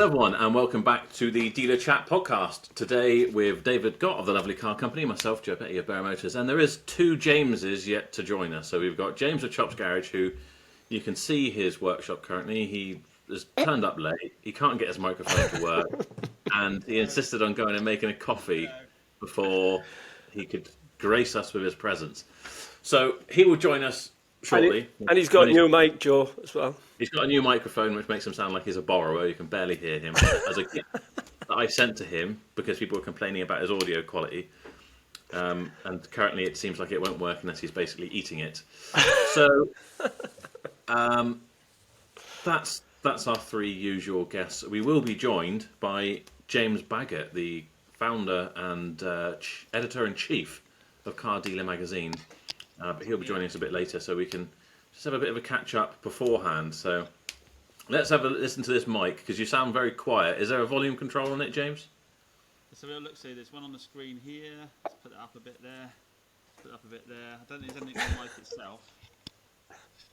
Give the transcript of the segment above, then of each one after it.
everyone, and welcome back to the Dealerchat podcast. Today with David Gott of the lovely car company, myself, Joe Betty of Bear Motors, and there is two Jameses yet to join us. So we've got James of Chops Garage, who you can see his workshop currently. He has turned up late. He can't get his microphone to work, and he insisted on going and making a coffee before he could grace us with his presence. So he will join us shortly. And he's got a new mic, Joe, as well. He's got a new microphone, which makes him sound like he's a borrower. You can barely hear him. As a gift that I sent to him because people were complaining about his audio quality. And currently it seems like it won't work unless he's basically eating it. So that's our three usual guests. We will be joined by James Baggott, the founder and editor-in-chief of Car Dealer magazine. But he'll be joining us a bit later, so we can just have a bit of a catch-up beforehand. So let's have a listen to this mic, because you sound very quiet. Is there a volume control on it, James? So we'll look, see, there's one on the screen here. Let's put it up a bit there. Put it up a bit there. I don't think there's anything on the mic itself.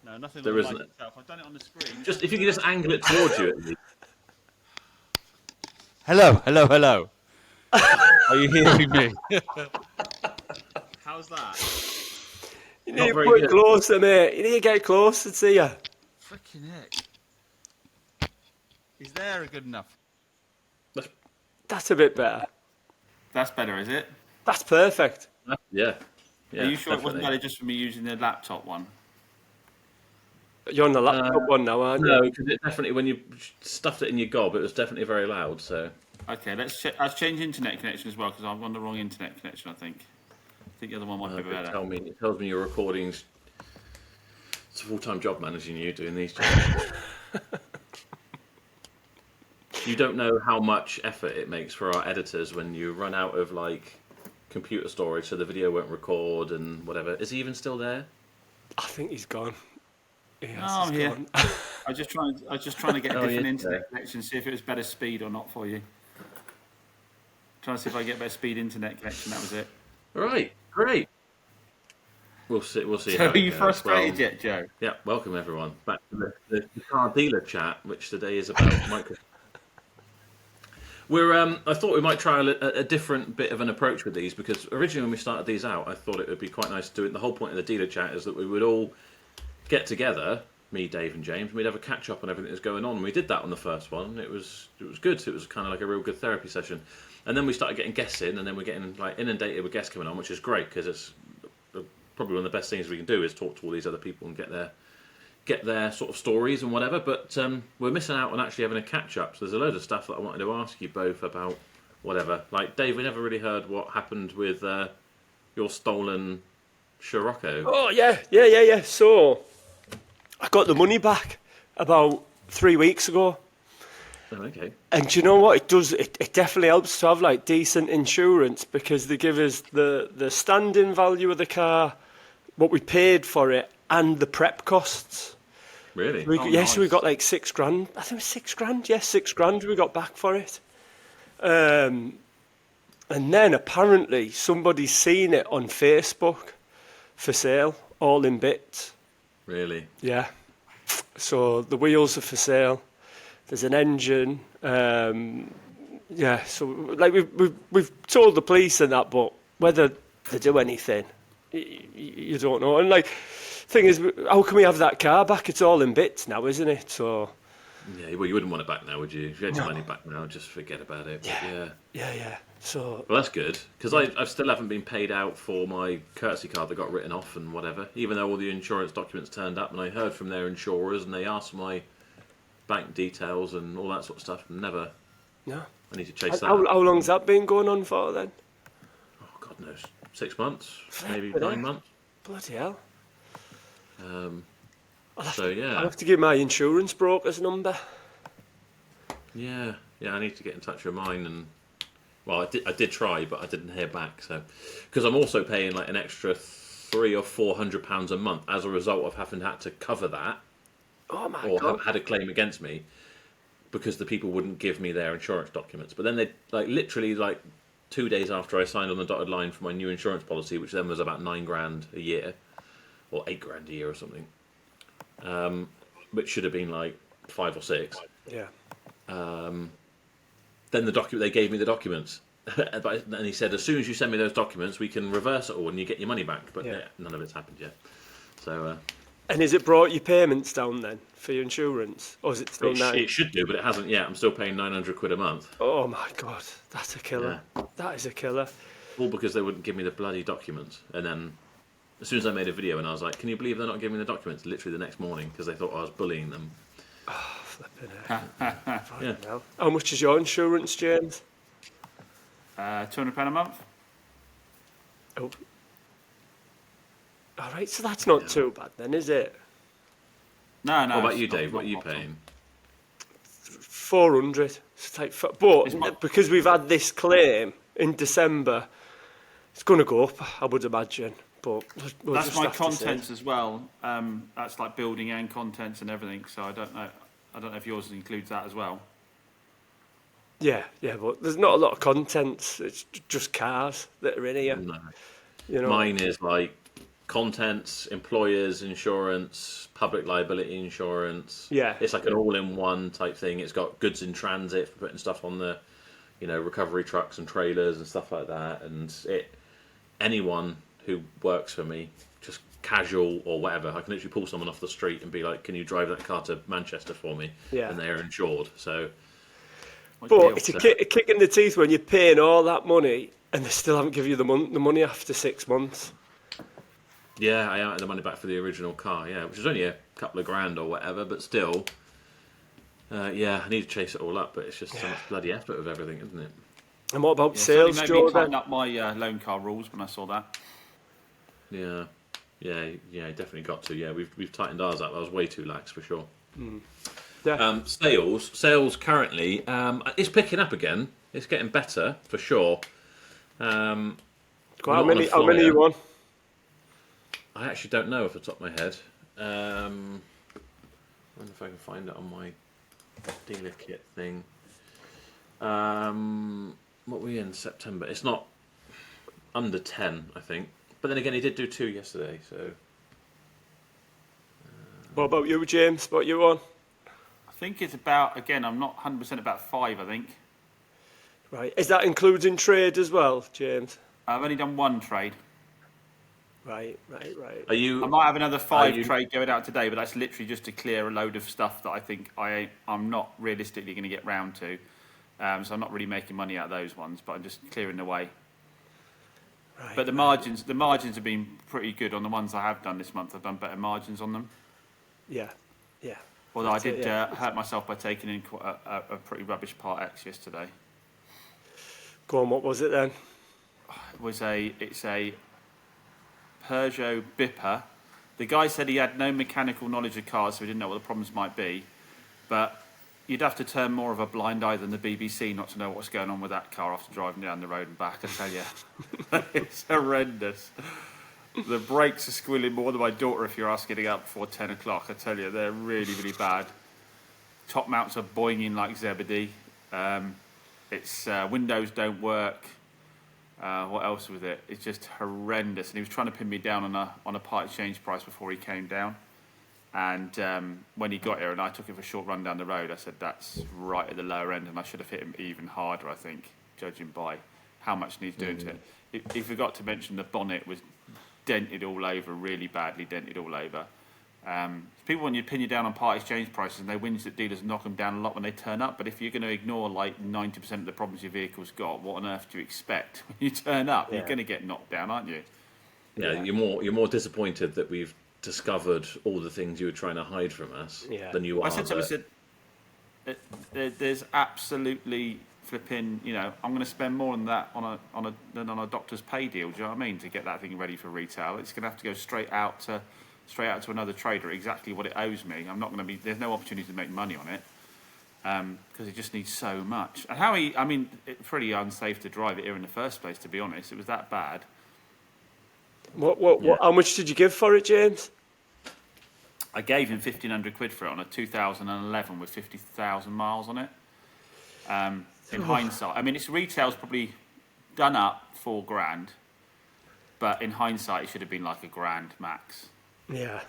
No, nothing on the mic itself. I've done it on the screen. Just if you could just angle it towards you at least. Hello. Are you hearing me? How's that? You need to put it closer, mate. You need to get closer to you. Freaking heck. Is there good enough? That's a bit better. That's better, is it? That's perfect. Yeah. Are you sure it wasn't better just from me using the laptop one? You're on the laptop one now, aren't you? No, because it definitely, when you stuffed it in your gob, it was definitely very loud. So Okay, let's change internet connection as well, because I'm on the wrong internet connection, I think. I think the other one might be better. It tells me your recordings. It's a full-time job managing you doing these jobs. You don't know how much effort it makes for our editors when you run out of computer storage, so the video won't record and whatever. Is he even still there? I think he's gone. Yes, No, I'm here. gone. I was just trying to get a different internet connection, see if it was better speed or not for you. Trying to see if I get better speed internet connection. That was it. All right, great. We'll see. So are you frustrated yet, Joe? Yeah. Welcome everyone back to the car dealer chat, which today is about micro. I thought we might try a different bit of an approach with these, because originally when we started these out, I thought it would be quite nice to do it. The whole point of the dealer chat is that we would all get together, me, Dave, and James, and we'd have a catch up on everything that's going on. And we did that on the first one. It was good. It was kind of like a real good therapy session. And then we started getting guests in, and then we're getting inundated with guests coming on, which is great, because it's probably one of the best things we can do is talk to all these other people and get their sort of stories and whatever. But we're missing out on actually having a catch up. So there's a load of stuff that I wanted to ask you both about. Whatever. Dave, we never really heard what happened with your stolen Scirocco. Oh, yeah. So, I got the money back about 3 weeks ago. Oh, okay. And do you know what it does? It definitely helps to have decent insurance, because they give us the standing value of the car, what we paid for it, and the prep costs. Really? Yes, we got £6,000. I think it was £6,000. Yes, £6,000 we got back for it. And then apparently somebody's seen it on Facebook for sale, all in bits. Really? Yeah. So the wheels are for sale. There's an engine. Yeah. So we've told the police and that, but whether they do anything, you don't know. And thing is, how can we have that car back? It's all in bits now, isn't it? So. Yeah, well, you wouldn't want it back now, would you? If you had your money back now, just forget about it. But Yeah. So. Well, that's good, because I still haven't been paid out for my courtesy card that got written off and whatever, even though all the insurance documents turned up, and I heard from their insurers, and they asked for my bank details and all that sort of stuff. Never. No. I need to chase that. How long's that been going on for then? Oh, God knows. 6 months, maybe 9 months. Bloody hell. I'll have to give my insurance broker's number. Yeah, I need to get in touch with mine, and well, I did try, but I didn't hear back. So, because I'm also paying an extra £300 or £400 a month as a result of having had to cover that, God. had a claim against me, because the people wouldn't give me their insurance documents. But then they literally 2 days after I signed on the dotted line for my new insurance policy, which then was about £9,000 a year, or £8,000 a year or something, which should have been 5 or 6. Yeah. then they gave me the documents. And he said, as soon as you send me those documents, we can reverse it all and you get your money back. But none of it's happened yet. So. And has it brought your payments down then for your insurance, or is it still It should do, but it hasn't yet. I'm still paying £900 a month. Oh my God, that's a killer. Yeah. That is a killer. All because they wouldn't give me the bloody documents. And then, as soon as I made a video and I was like, can you believe they're not giving me the documents? Literally the next morning, because they thought I was bullying them. Oh, flipping heck. Yeah. Hell. How much is your insurance, James? £200 a month. Oh. All right, so that's not too bad then, is it? No. What about you, it's not- Dave? What are you not- paying? 400. It's like, but because we've had this claim in December, it's going to go up, I would imagine. But we'll That's just my have to see. contents as well. That's like building and contents and everything. So I don't know if yours includes that as well. Yeah, but there's not a lot of contents. It's just cars that are in here. No. You know. Mine is like contents, employers insurance, public liability insurance. Yeah. It's like an all-in-one type thing. It's got goods in transit for putting stuff on the, recovery trucks and trailers and stuff like that. And anyone who works for me, just casual or whatever, I can literally pull someone off the street and be like, can you drive that car to Manchester for me? Yeah. And they're insured. So. But it's a kick in the teeth when you're paying all that money and they still haven't given you the money after 6 months. Yeah, I had the money back for the original car, which was only a couple of grand or whatever, but still, I need to chase it all up, but it's just so much bloody effort with everything, isn't it? And what about Certainly sales, made Joe? me tighten up my loan car rules when I saw that. Yeah, definitely got to. Yeah, we've tightened ours up. I was way too lax for sure. Yeah. Sales currently, it's picking up again. It's getting better for sure. How many are you on? I actually don't know off the top of my head. I wonder if I can find it on my dealer kit thing. What were we in September? It's not under 10, I think. But then again, he did do 2 yesterday, so. What about you, James? What you on? I think it's about, again, I'm not 100% about 5, I think. Right. Is that including trade as well, James? I've only done 1 trade. Right. Are you? I might have another 5 trade going out today, but that's literally just to clear a load of stuff that I think I'm not realistically going to get round to. So I'm not really making money out of those ones, but I'm just clearing the way. Right. But the margins have been pretty good on the ones I have done this month. I've done better margins on them. Yeah. Although I did hurt myself by taking in quite a pretty rubbish Part X yesterday. Go on. What was it then? It's a Peugeot Bipper. The guy said he had no mechanical knowledge of cars, so he didn't know what the problems might be. But you'd have to turn more of a blind eye than the BBC not to know what's going on with that car after driving down the road and back, I tell you. It's horrendous. The brakes are squealing more than my daughter if you're asking to get up before 10 o'clock. I tell you, they're really, really bad. Top mounts are boinging like Zebedee. Its windows don't work. What else with it? It's just horrendous. And he was trying to pin me down on a part exchange price before he came down. And when he got here and I took him for a short run down the road, I said, that's right at the lower end. And I should have hit him even harder, I think, judging by how much needs doing to it. He forgot to mention the bonnet was dented all over, really badly dented all over. People want you to pin you down on part exchange prices and they whinge that dealers knock them down a lot when they turn up, but if you're going to ignore like 90% of the problems your vehicle's got, what on earth do you expect when you turn up? You're going to get knocked down, aren't you? Yeah, you're more disappointed that we've discovered all the things you were trying to hide from us than you are. I said to him, there's absolutely flipping, I'm going to spend more on that than on a doctor's pay deal. Do you know what I mean? To get that thing ready for retail, it's going to have to go straight out to another trader exactly what it owes me. I'm not going to be. There's no opportunity to make money on it because it just needs so much. And it's pretty unsafe to drive it here in the first place. To be honest, it was that bad. What? How much did you give for it, James? I gave him £1,500 for it on a 2011 with 50,000 miles on it. In hindsight, its retail's probably done up £4,000, but in hindsight, it should have been like £1,000 max. Yeah.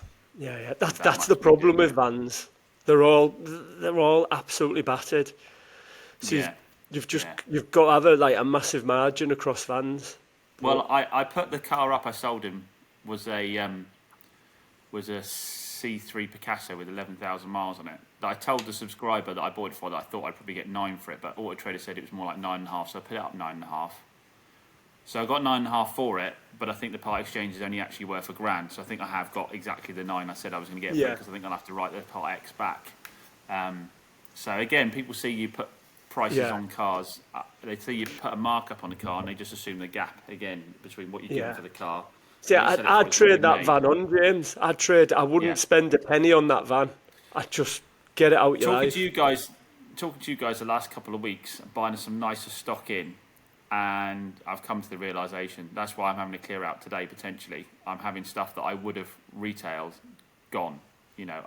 That's the problem with vans. They're all absolutely battered. So You've just Yeah. you've got to have a massive margin across vans. Well, I put the car up I sold him was a C3 Picasso with 11,000 miles on it. That I told the subscriber that I bought it for that I thought I'd probably get 9 for it, but Auto Trader said it was more like 9.5, so I put it up 9.5. So I got 9.5 for it, but I think the part exchange is only actually worth £1,000. So I think I have got exactly the 9 I said I was going to get for it, because I think I'll have to write the part X back. So again, people see you put prices on cars. They see you put a markup on the car, and they just assume the gap again between what you're giving for the car. See, I'd trade that van on, James. I wouldn't spend a penny on that van. I'd just get it out your life. Talking to you guys the last couple of weeks, buying some nicer stock in, and I've come to the realisation that's why I'm having to clear out today. Potentially, I'm having stuff that I would have retailed gone,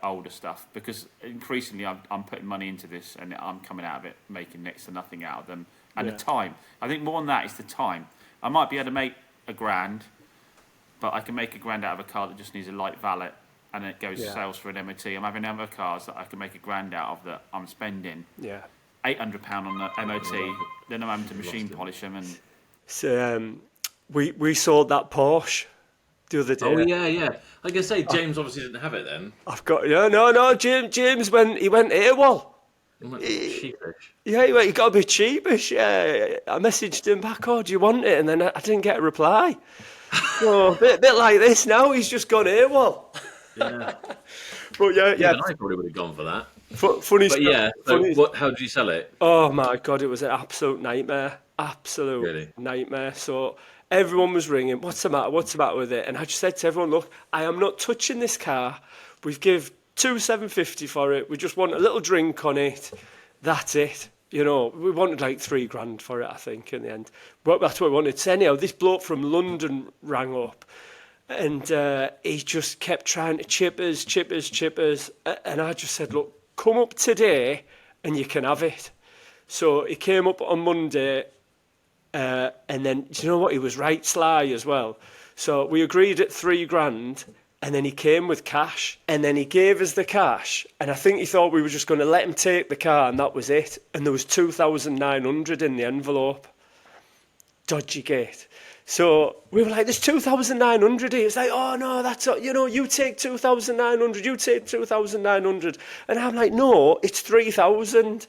older stuff, because increasingly I'm putting money into this, and I'm coming out of it making next to nothing out of them. And the time, I think more than that is the time. I might be able to make £1,000. But I can make £1,000 out of a car that just needs a light valet, and it goes to sales for an MOT. I'm having other cars that I can make £1,000 out of that I'm spending £800 on the MOT. Then I'm having to machine polish them. And so we sold that Porsche the other day. Oh yeah. Like I say, James obviously didn't have it then. I've got no. James went AWOL. Sheepish. Yeah, he got a bit sheepish. I messaged him back, "Oh, do you want it?" And then I didn't get a reply. So a bit like this now. He's just gone AWOL. Yeah. But yeah. I probably would have gone for that. Funny But stuff. yeah, so how did you sell it? Oh my God, it was an absolute nightmare. Nightmare. So everyone was ringing, what's the matter with it? And I just said to everyone, look, I am not touching this car. We've give $2,750 for it. We just want a little drink on it. That's it. We wanted like $3,000 for it, I think, in the end. But that's what we wanted. So anyhow, this bloke from London rang up, and he just kept trying to chip us. And I just said, look, come up today and you can have it. So he came up on Monday, and then, do you know what? He was right sly as well. So we agreed at $3,000, and then he came with cash, and then he gave us the cash, and I think he thought we were just going to let him take the car, and that was it. And there was $2,900 in the envelope. Dodgy gate. So we were like, there's $2,900 here. It's like, oh no, that's all, you take $2,900, you take $2,900. And I'm like, no, it's $3,000.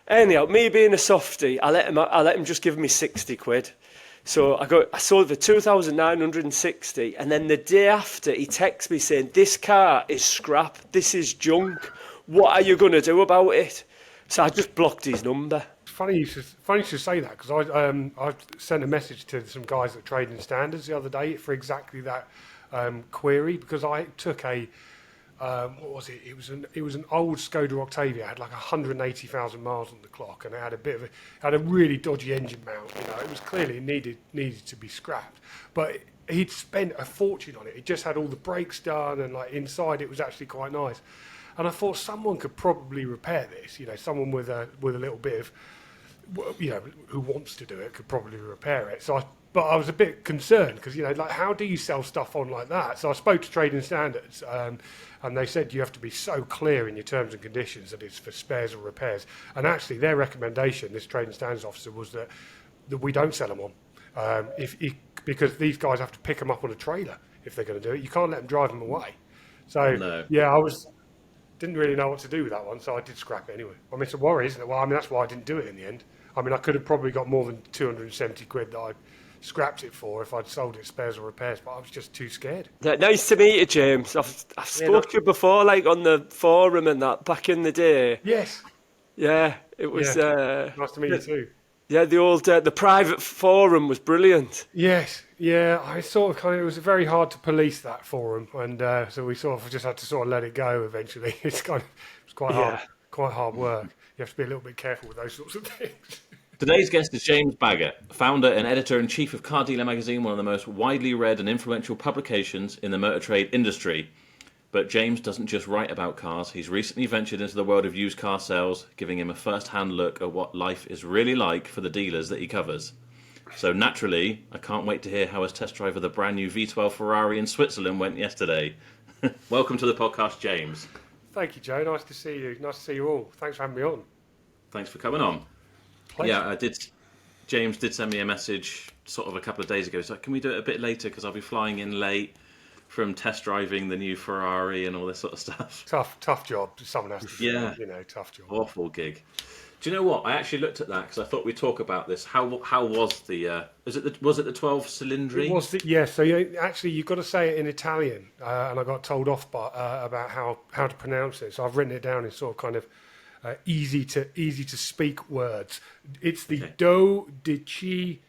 Anyhow, me being a softie, I let him just give me 60 quid. So I sold for 2,960, and then the day after he texts me saying, this car is scrap, this is junk, what are you going to do about it? So I just blocked his number. Funny you should say that, because I sent a message to some guys at Trading Standards the other day for exactly that query, because I took a what was it? It was an old Skoda Octavia. It had like 180,000 miles on the clock, and it had a really dodgy engine mount. It was clearly needed to be scrapped, but he'd spent a fortune on it. It just had all the brakes done, and like inside it was actually quite nice. And I thought someone could probably repair this. Someone with a little bit of, who wants to do it could probably repair it. But I was a bit concerned because, how do you sell stuff on like that? So I spoke to Trading Standards, and they said you have to be so clear in your terms and conditions that it's for spares or repairs. And actually, their recommendation, this Trading Standards officer, was that we don't sell them on, because these guys have to pick them up on a trailer if they're going to do it. You can't let them drive them away. So didn't really know what to do with that one, so I did scrap it anyway. I mean, it's a worry, isn't it? Well, I mean, that's why I didn't do it in the end. I mean, I could have probably got more than 270 quid that I scrapped it for if I'd sold it spares or repairs, but I was just too scared. Nice to meet you, James. I've spoke to you before, like on the forum and that, back in the day. Yes. Yeah, it was... nice to meet you too. Yeah, the old, the private forum was brilliant. Yes, yeah, I sort of it was very hard to police that forum, and so we sort of just had to let it go eventually. It was quite hard work. You have to be a little bit careful with those sorts of things. Today's guest is James Baggott, founder and editor-in-chief of Car Dealer magazine, one of the most widely read and influential publications in the motor trade industry. But James doesn't just write about cars. He's recently ventured into the world of used car sales, giving him a first-hand look at what life is really like for the dealers that he covers. So naturally, I can't wait to hear how his test drive of the brand new V12 Ferrari in Switzerland went yesterday. Welcome to the podcast, James. Thank you, Joe. Nice to see you. Nice to see you all. Thanks for having me on. Thanks for coming on. Pleasure. Yeah, I did. James did send me a message sort of a couple of days ago. He's like, "Can we do it a bit later? Because I'll be flying in late from test driving the new Ferrari and all this sort of stuff." Tough job. Someone has to do Yeah. it, you know, tough job. Awful gig. Do you know what? I actually looked at that because I thought we'd talk about this. How was the? Was it the 12 cylindry? It was, yeah. So actually, you've got to say it in Italian, and I got told off about how to pronounce it. So I've written it down in sort of kind of easy to speak words. It's the dodici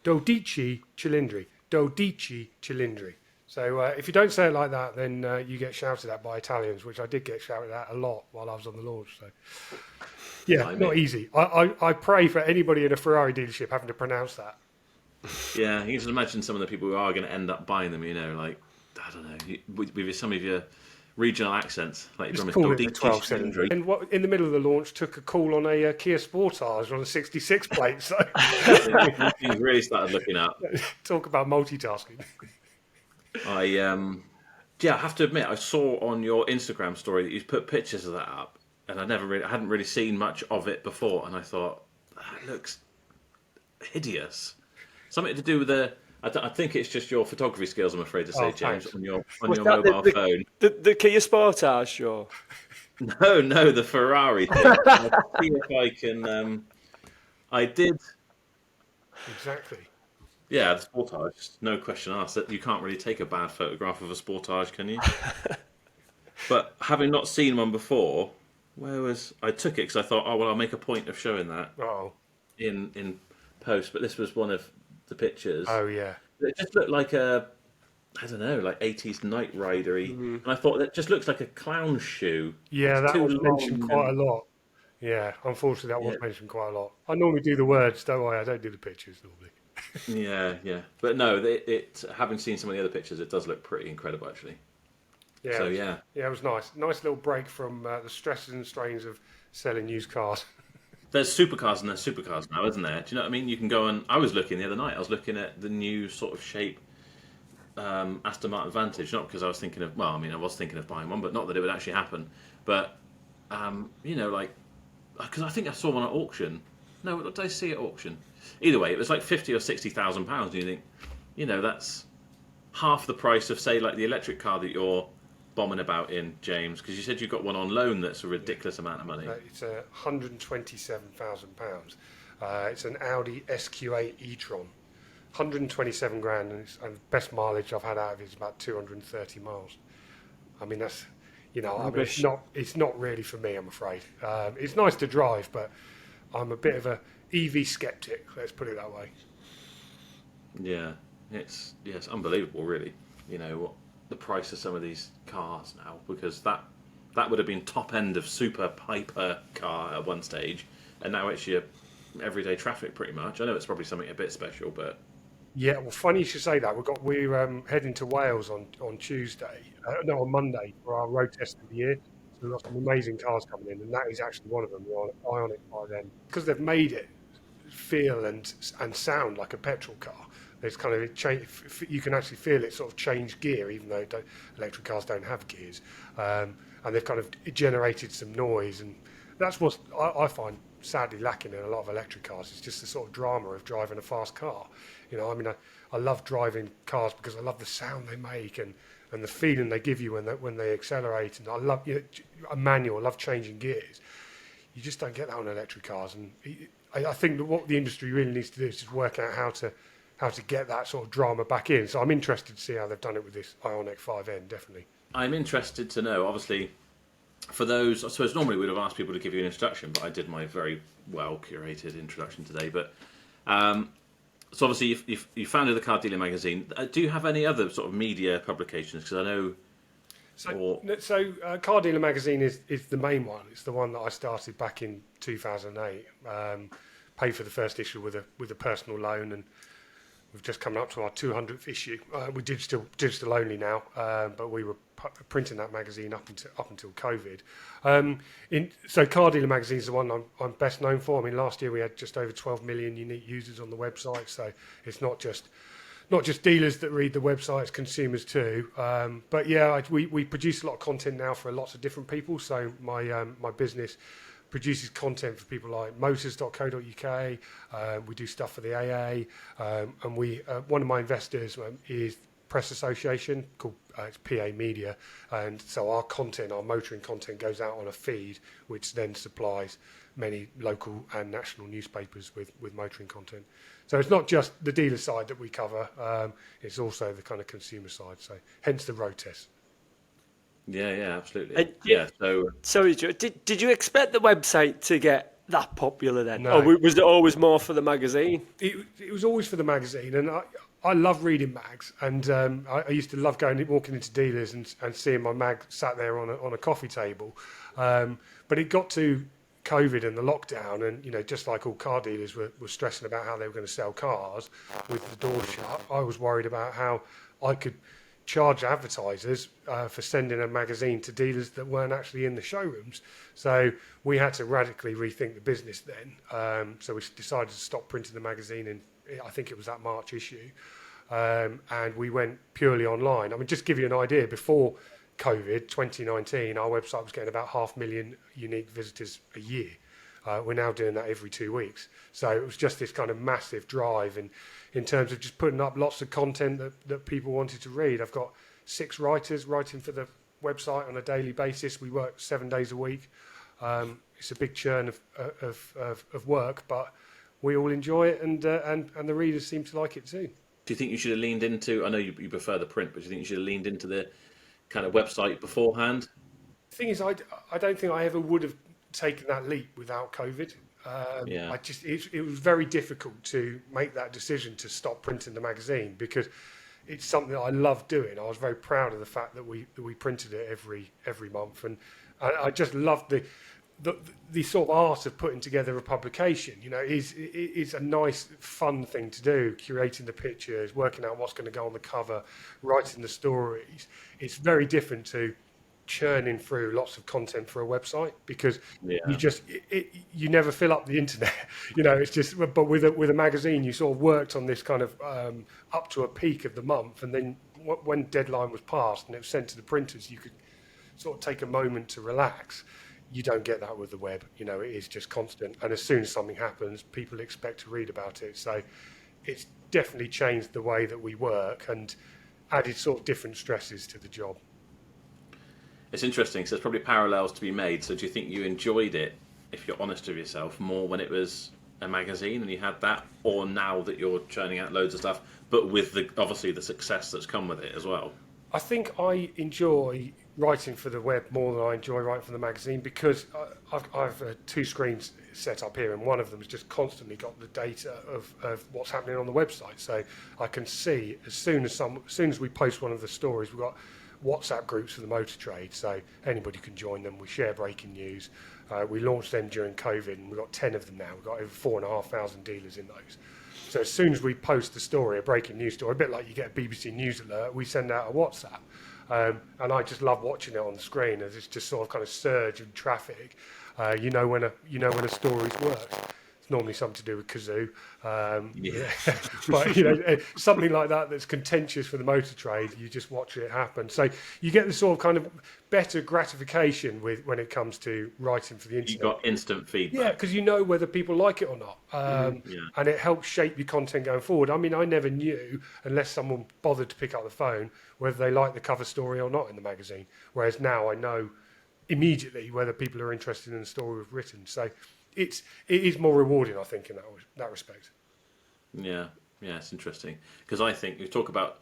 cilindri. Dodici cilindri. So if you don't say it like that, then you get shouted at by Italians, which I did get shouted at a lot while I was on the launch. So yeah, not easy. I pray for anybody in a Ferrari dealership having to pronounce that. Yeah, you can imagine some of the people who are going to end up buying them. You know, like I don't know, with some of your regional accents, like Just you're call it from the 12 cylinder. And what, in the middle of the launch, took a call on a Kia Sportage on a 66 plate. So you really started looking up. talk about multitasking. Yeah, I have to admit, I saw on your Instagram story that you put pictures of that up, and I hadn't really seen much of it before, and I thought that looks hideous. Something to do with I think it's just your photography skills, I'm afraid to say, James, thanks. on your Was that mobile phone. The Kia Sportage, sure. No, the Ferrari thing. I'll see if I can. I did. Exactly. Yeah, the Sportage, no question asked. That you can't really take a bad photograph of a Sportage, can you? But having not seen one before, I took it because I thought, oh well, I'll make a point of showing that Oh. in post. But this was one of the pictures. Oh yeah. It just looked like I don't know, like 80s Knight Rider-y. And I thought that just looks like a clown shoe. Yeah, It's that too was long mentioned quite a lot. Yeah, unfortunately, that was mentioned quite a lot. I normally do the words, don't I? I don't do the pictures normally. Yeah. But no, it having seen some of the other pictures, it does look pretty incredible, actually. Yeah. So, it was, yeah. Yeah, it was nice. Nice little break from the stresses and strains of selling used cars. There's supercars and there's supercars now, isn't there? Do you know what I mean? You can go and... I was looking the other night, I was looking at the new sort of shape Aston Martin Vantage, not because I was thinking of... Well, I mean, I was thinking of buying one, but not that it would actually happen. But, you know, like... Because I think I saw one at auction. No, what did I see at auction? Either way, it was like 50 or 60,000 pounds. And you think, you know, that's half the price of, say, like the electric car that you're bombing about in, James. Because you said you got one on loan that's a ridiculous amount of money. It's £127,000. It's an Audi SQ8 e-tron. 127 grand, and the best mileage I've had out of it is about 230 miles. I mean, that's, you know, I mean, it's not really for me, I'm afraid. It's nice to drive, but I'm a bit of a EV skeptic, let's put it that way. Yeah, it's unbelievable, really. You know what the price of some of these cars now, because that would have been top end of super hyper car at one stage, and now it's your everyday traffic pretty much. I know it's probably something a bit special, but yeah, well, funny you should say that. We're heading to Wales on Tuesday, on Monday for our road test of the year. So we've got some amazing cars coming in, and that is actually one of them, the Ioniq 5N, because they've made it feel and sound like a petrol car. There's kind of you can actually feel it sort of change gear, even though electric cars don't have gears, and they've kind of generated some noise, and that's what I find sadly lacking in a lot of electric cars. It's just the sort of drama of driving a fast car. You know, I mean, I love driving cars because I love the sound they make and the feeling they give you when they accelerate, and I love a manual. I love changing gears. You just don't get that on electric cars, and I think that what the industry really needs to do is just work out how to get that sort of drama back in. So I'm interested to see how they've done it with this Ioniq 5N, definitely. I'm interested to know, obviously, for those, I suppose normally we'd have asked people to give you an introduction, but I did my very well curated introduction today. But so obviously you founded the Car Dealer magazine. Do you have any other sort of media publications? Because I know. So Car Dealer magazine is the main one. It's the one that I started back in 2008. Paid for the first issue with a personal loan, and we've just come up to our 200th issue. We're digital only now, but we were printing that magazine up until COVID. So Car Dealer magazine is the one I'm best known for. I mean, last year we had just over 12 million unique users on the website. So it's not just dealers that read the website, it's consumers too. But yeah, we produce a lot of content now for lots of different people. So my business produces content for people like motors.co.uk. We do stuff for the AA, and we one of my investors is Press Association called it's PA Media, and so our content, our motoring content, goes out on a feed, which then supplies many local and national newspapers with motoring content. So it's not just the dealer side that we cover; it's also the kind of consumer side. So hence the road test. Yeah, absolutely. And Yeah, so Sorry, Joe. Did you expect the website to get that popular then? No. Or was it always more for the magazine? It was always for the magazine, and I love reading mags, and I used to love walking into dealers and seeing my mag sat there on a coffee table. But it got to COVID and the lockdown, and just like all car dealers were stressing about how they were going to sell cars with the doors shut, I was worried about how I could charge advertisers for sending a magazine to dealers that weren't actually in the showrooms. So we had to radically rethink the business then. So we decided to stop printing the magazine in, I think it was that March issue. And we went purely online. I mean, just to give you an idea, before COVID, 2019, our website was getting about 500,000 unique visitors a year. We're now doing that every 2 weeks. So it was just this kind of massive drive in terms of just putting up lots of content that people wanted to read. I've got 6 writers writing for the website on a daily basis. We work 7 days a week. It's a big churn of work, but we all enjoy it, and the readers seem to like it too. do you think you should have leaned into, I know you prefer the print, but do you think you should have leaned into the kind of website beforehand? The thing is, I don't think I ever would have taken that leap without COVID. Yeah. It was very difficult to make that decision to stop printing the magazine, because it's something that I love doing. I was very proud of the fact that we printed it every month, and I just loved the sort of art of putting together a publication. It's a nice, fun thing to do, curating the pictures, working out what's going to go on the cover, writing the stories. It's very different to churning through lots of content for a website, because you never fill up the internet. It's just, but with a magazine, you sort of worked on this kind of up to a peak of the month, and then when deadline was passed and it was sent to the printers, you could sort of take a moment to relax. You don't get that with the web. It is just constant, and as soon as something happens, people expect to read about it. So it's definitely changed the way that we work and added sort of different stresses to the job. It's interesting, so there's probably parallels to be made. So do you think you enjoyed it, if you're honest with yourself, more when it was a magazine and you had that, or now that you're churning out loads of stuff, but with obviously the success that's come with it as well? I think I enjoy writing for the web more than I enjoy writing for the magazine, because I've 2 screens set up here, and one of them has just constantly got the data of what's happening on the website. So I can see as soon as we post one of the stories, we've got WhatsApp groups for the motor trade, so anybody can join them. We share breaking news. We launched them during COVID, and we've got 10 of them now. We've got over 4,500 dealers in those. So as soon as we post the story, a breaking news story, a bit like you get a BBC News alert, we send out a WhatsApp. And I just love watching it on the screen as it's just sort of kind of surge in traffic. When a story's worked. It's normally something to do with kazoo. But something like that's contentious for the motor trade, you just watch it happen. So you get the sort of kind of better gratification when it comes to writing for the internet. You got instant feedback. Yeah, because you know whether people like it or not. And it helps shape your content going forward. I mean, I never knew, unless someone bothered to pick up the phone, whether they liked the cover story or not in the magazine. Whereas now I know immediately whether people are interested in the story we've written. So it is more rewarding, I think, in that respect. Yeah, it's interesting, because I think you talk about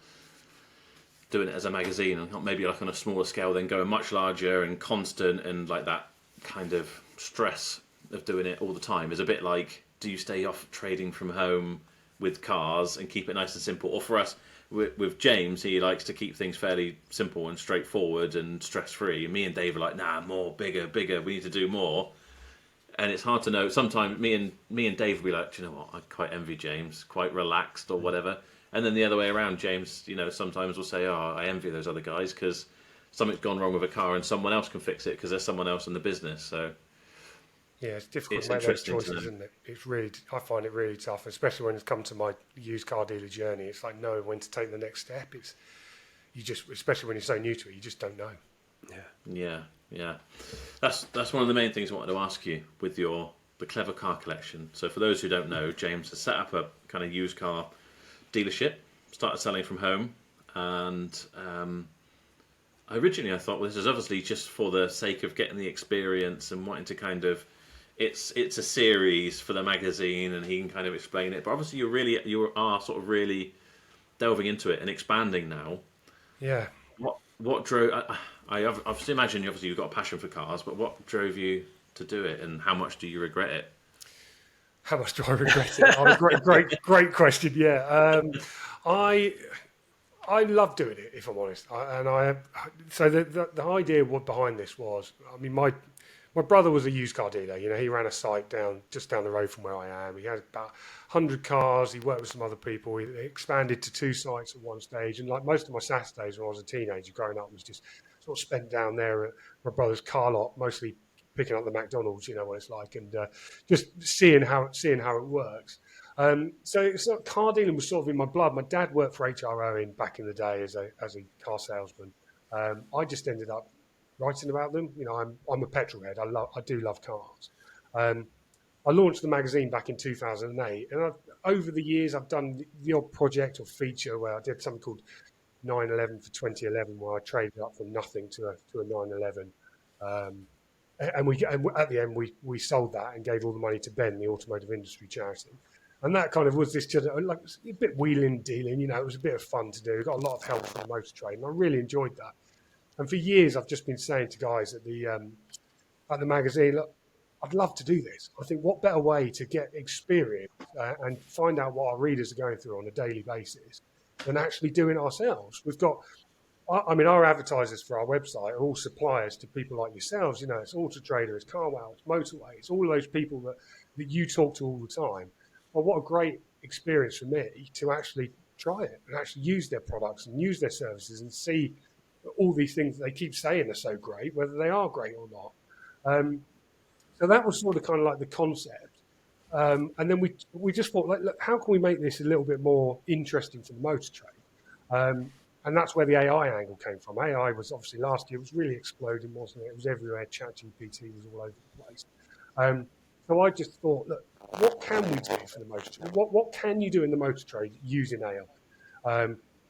doing it as a magazine, and maybe like on a smaller scale, then going much larger and constant, and like that kind of stress of doing it all the time is a bit like, do you stay off trading from home with cars and keep it nice and simple? Or for us, with James, he likes to keep things fairly simple and straightforward and stress-free. Me and Dave are like, nah, more, bigger, we need to do more. And it's hard to know. Sometimes me and Dave will be like, do you know what? I quite envy James, quite relaxed or whatever. And then the other way around, James, sometimes will say, oh, I envy those other guys because something's gone wrong with a car and someone else can fix it because there's someone else in the business. So yeah, it's difficult to make those choices, isn't it? I find it really tough, especially when it's come to my used car dealer journey. It's like knowing when to take the next step. Especially when you're so new to it, you just don't know. Yeah. Yeah, that's one of the main things I wanted to ask you with the clever car collection. So for those who don't know, James has set up a kind of used car dealership, started selling from home, and I thought, well, this is obviously just for the sake of getting the experience and wanting to kind of, it's a series for the magazine, and he can kind of explain it. But obviously, you are sort of really delving into it and expanding now. Yeah. What drove? I obviously imagine you've got a passion for cars, but what drove you to do it, and how much do you regret it? How much do I regret it? Oh, great question. Yeah. I I love doing it, if I'm honest. So the idea behind this was, I mean, my brother was a used car dealer. You know, he ran a site just down the road from where I am. He had about 100 cars. He worked with some other people. He expanded to 2 sites at one stage. And like most of my Saturdays when I was a teenager growing up was just sort of spent down there at my brother's car lot, mostly picking up the McDonald's. You know what it's like, and just seeing how it works. So car dealing was sort of in my blood. My dad worked for HRO back in the day as a car salesman. I just ended up writing about them. You know, I'm a petrol head. I do love cars. Um, I launched the magazine back in 2008, and over the years I've done the odd project or feature where I did something called 911 for 2011, where I traded up from nothing to a 911. And at the end we sold that and gave all the money to Ben, the automotive industry charity. And that kind of was this just like a bit wheeling dealing, you know. It was a bit of fun to do. Got a lot of help from the motor trade, and I really enjoyed that. And for years, I've just been saying to guys at the magazine, look, I'd love to do this. I think what better way to get experience and find out what our readers are going through on a daily basis than actually doing it ourselves. I mean, our advertisers for our website are all suppliers to people like yourselves. You know, it's Auto Trader, it's Carwow, it's Motorway, it's all those people that you talk to all the time. Well, what a great experience for me to actually try it and actually use their products and use their services and see all these things that they keep saying are so great, whether they are great or not. So that was sort of kind of like the concept. And then we just thought, like, look, how can we make this a little bit more interesting for the motor trade? And that's where the AI angle came from. AI was obviously last year, it was really exploding, wasn't it? It was everywhere. ChatGPT was all over the place. So I just thought, look, what can we do for the motor trade? What can you do in the motor trade using AI?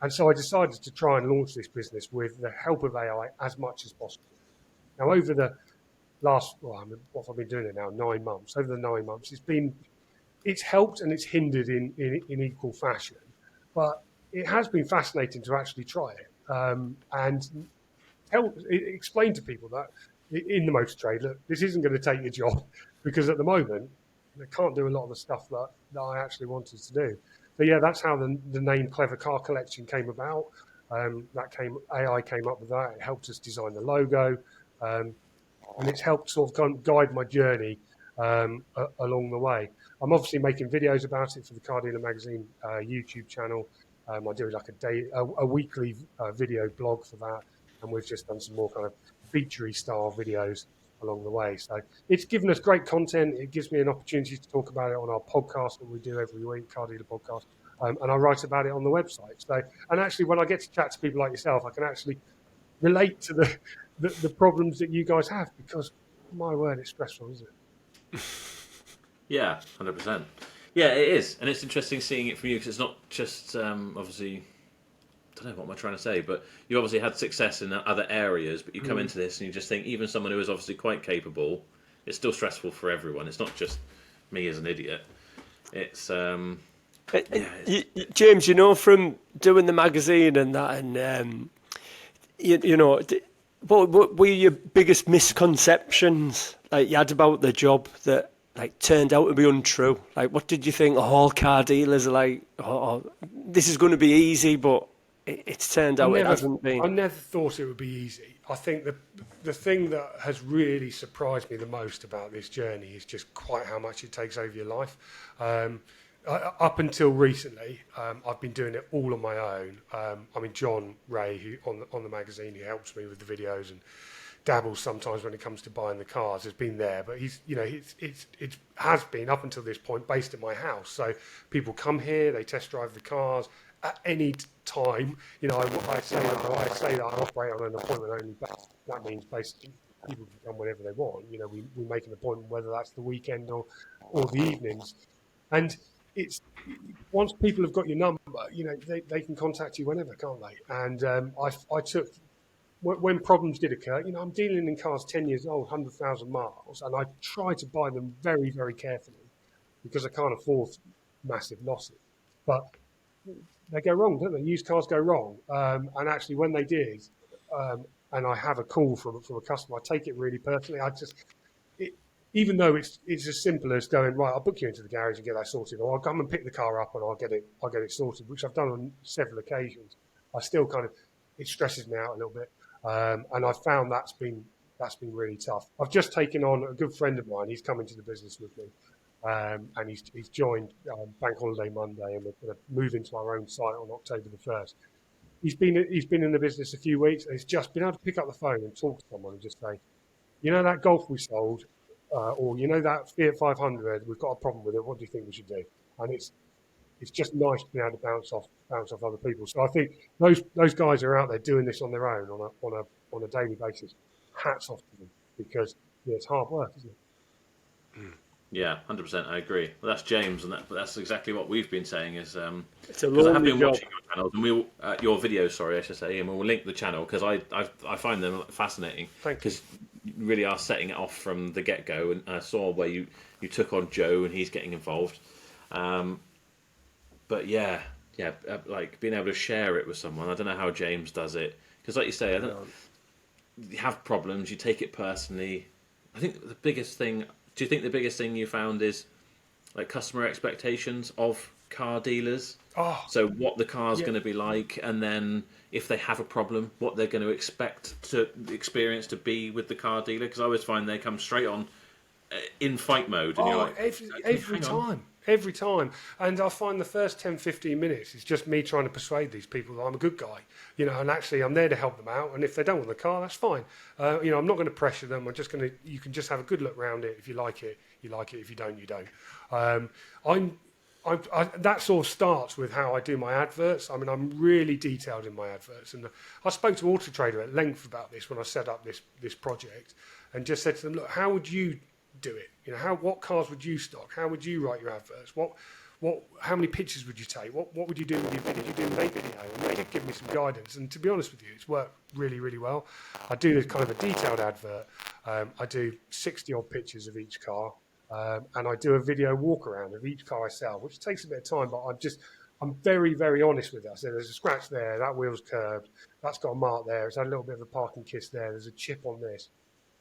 And so I decided to try and launch this business with the help of AI as much as possible. Now, over the last, what have I been doing it now? 9 months. Over the 9 months, it's helped and it's hindered in equal fashion. But it has been fascinating to actually try it and explain to people that in the motor trade, look, this isn't going to take your job because at the moment, they can't do a lot of the stuff that I actually wanted to do. So yeah, that's how the name Clever Car Collection came about. AI came up with that. It helped us design the logo, and it's helped sort of guide my journey along the way. I'm obviously making videos about it for the Car Dealer Magazine YouTube channel. I do like a weekly video blog for that, and we've just done some more kind of featurey style videos along the way. So it's given us great content. It gives me an opportunity to talk about it on our podcast that we do every week, Car Dealer Podcast, and I write about it on the website. So, and actually, when I get to chat to people like yourself, I can actually relate to the problems that you guys have, because my word, it's stressful, isn't it? Yeah, 100%. Yeah, it is, and it's interesting seeing it from you because it's not just obviously. I don't know what am I trying to say, but you obviously had success in other areas, but you come into this and you just think even someone who is obviously quite capable, it's still stressful for everyone. It's not just me as an idiot. It's James, you know, from doing the magazine and that, and you know, what were your biggest misconceptions like you had about the job that like turned out to be untrue? Like, what did you think all car dealers are like? Oh, this is going to be easy, but it's turned out it hasn't been. I never thought it would be easy. I think the thing that has really surprised me the most about this journey is just quite how much it takes over your life. Up until recently, I've been doing it all on my own. I mean, John Ray, who on the magazine, he helps me with the videos and dabbles sometimes when it comes to buying the cars, has been there. But it has been up until this point based at my house. So people come here, they test drive the cars at any time. You know, I say that I operate on an appointment only basis. That means basically people can come whenever they want. We make an appointment, whether that's the weekend or the evenings. And it's once people have got your number, they can contact you whenever, can't they? And I took when problems did occur. I'm dealing in cars 10 years old, 100,000 miles, and I try to buy them very, very carefully because I can't afford massive losses. But they go wrong, don't they? Used cars go wrong, and actually, when they did, and I have a call from a customer, I take it really personally. It, even though it's as simple as going, right, I'll book you into the garage and get that sorted, or I'll come and pick the car up and I'll get it sorted, which I've done on several occasions. I still it stresses me out a little bit, and I found that's been really tough. I've just taken on a good friend of mine. He's come into the business with me, and he's joined Bank Holiday Monday, and we're going to move into our own site on October the 1st. He's been in the business a few weeks, and he's just been able to pick up the phone and talk to someone and just say, that Golf we sold, or that Fiat 500, we've got a problem with it. What do you think we should do? And it's just nice to be able to bounce off other people. So I think those guys are out there doing this on their own on a daily basis. Hats off to them, because it's hard work, isn't it? Yeah, 100%. I agree. Well, that's James, and that's exactly what we've been saying. Is It's a because I have lonely been job. watching your channels and your videos, sorry, I should say, and we'll link the channel because I find them fascinating. Thank you. Because you really are setting it off from the get go, and I saw where you took on Joe and he's getting involved. But like being able to share it with someone. I don't know how James does it because, like you say, you have problems, you take it personally. I think the biggest thing. Do you think the biggest thing you found is like customer expectations of car dealers? Oh, So what the car's yeah. going to be like, and then if they have a problem, what they're going to expect the experience to be with the car dealer. Because I always find they come straight on in fight mode, and you're like, every hang on. time. Every time. And I find the first 10, 15 minutes is just me trying to persuade these people that I'm a good guy, and actually I'm there to help them out. And if they don't want the car, that's fine. I'm not going to pressure them. You can just have a good look around it. If you like it, you like it. If you don't, you don't. That sort of starts with how I do my adverts. I mean, I'm really detailed in my adverts. And I spoke to Auto Trader at length about this when I set up this project, and just said to them, look, how would you do it? What cars would you stock? How would you write your adverts? How many pictures would you take? What would you do with your video? Would you do a video? And they did give me some guidance. And to be honest with you, it's worked really, really well. I do kind of a detailed advert. I do 60 odd pictures of each car. And I do a video walk around of each car I sell, which takes a bit of time, but I'm very, very honest with it. I say there's a scratch there, that wheel's curved, that's got a mark there, it's had a little bit of a parking kiss there, there's a chip on this.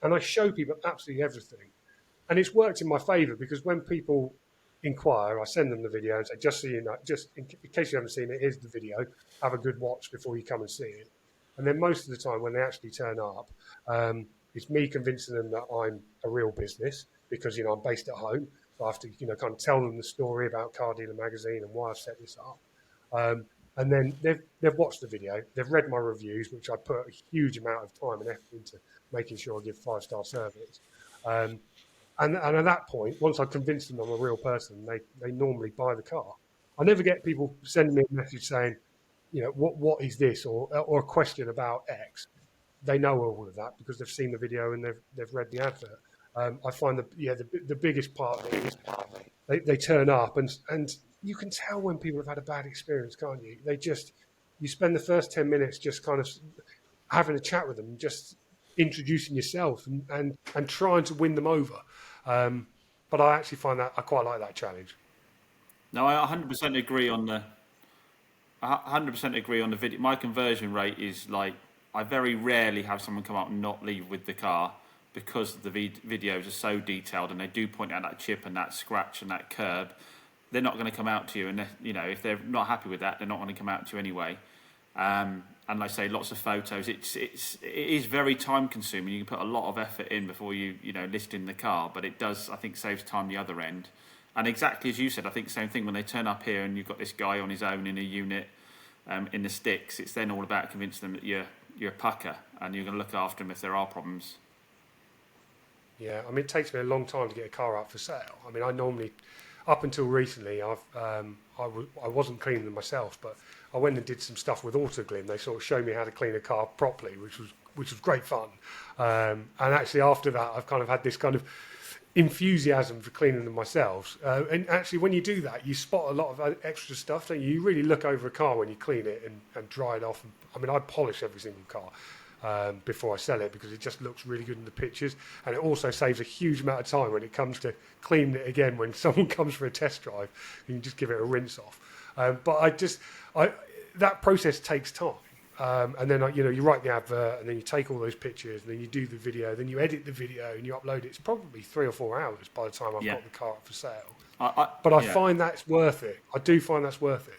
And I show people absolutely everything. And it's worked in my favour because when people inquire, I send them the video and say, just so you know, just in case you haven't seen it, here's the video, have a good watch before you come and see it. And then most of the time when they actually turn up, it's me convincing them that I'm a real business because, I'm based at home. So I have to, kind of tell them the story about Car Dealer Magazine and why I've set this up. And then they've watched the video, they've read my reviews, which I put a huge amount of time and effort into making sure I give 5-star service. And at that point, once I've convinced them I'm a real person, they normally buy the car. I never get people sending me a message saying, what is this, or a question about X. They know all of that because they've seen the video and they've read the advert. I find the biggest part of it is they turn up and you can tell when people have had a bad experience, can't you? You spend the first 10 minutes just kind of having a chat with them, just introducing yourself and trying to win them over. But I actually find that I quite like that challenge. No, I 100% agree on the. I 100% agree on the video. My conversion rate is like I very rarely have someone come up and not leave with the car because the videos are so detailed and they do point out that chip and that scratch and that curb. They're not going to come out to you, and if they're not happy with that, they're not going to come out to you anyway. And like I say, lots of photos. It is very time consuming. You can put a lot of effort in before you list in the car, but it does, I think, saves time the other end. And exactly as you said, I think same thing when they turn up here and you've got this guy on his own in a unit in the sticks. It's then all about convincing them that you're a pucker and you're going to look after them if there are problems. Yeah, I mean, it takes me a long time to get a car up for sale. I mean, I up until recently, I wasn't cleaning them myself, but I went and did some stuff with Autoglym. They sort of showed me how to clean a car properly, which was great fun. And actually after that, I've kind of had this kind of enthusiasm for cleaning them myself. And actually, when you do that, you spot a lot of extra stuff. Don't you? You really look over a car when you clean it and dry it off. I mean, I polish every single car before I sell it because it just looks really good in the pictures, and it also saves a huge amount of time when it comes to cleaning it again when someone comes for a test drive. You can just give it a rinse off. But that process takes time. And then you write the advert, and then you take all those pictures, and then you do the video, then you edit the video, and you upload it. It's probably 3 or 4 hours by the time I've got the car up for sale. But I find that's worth it. I do find that's worth it.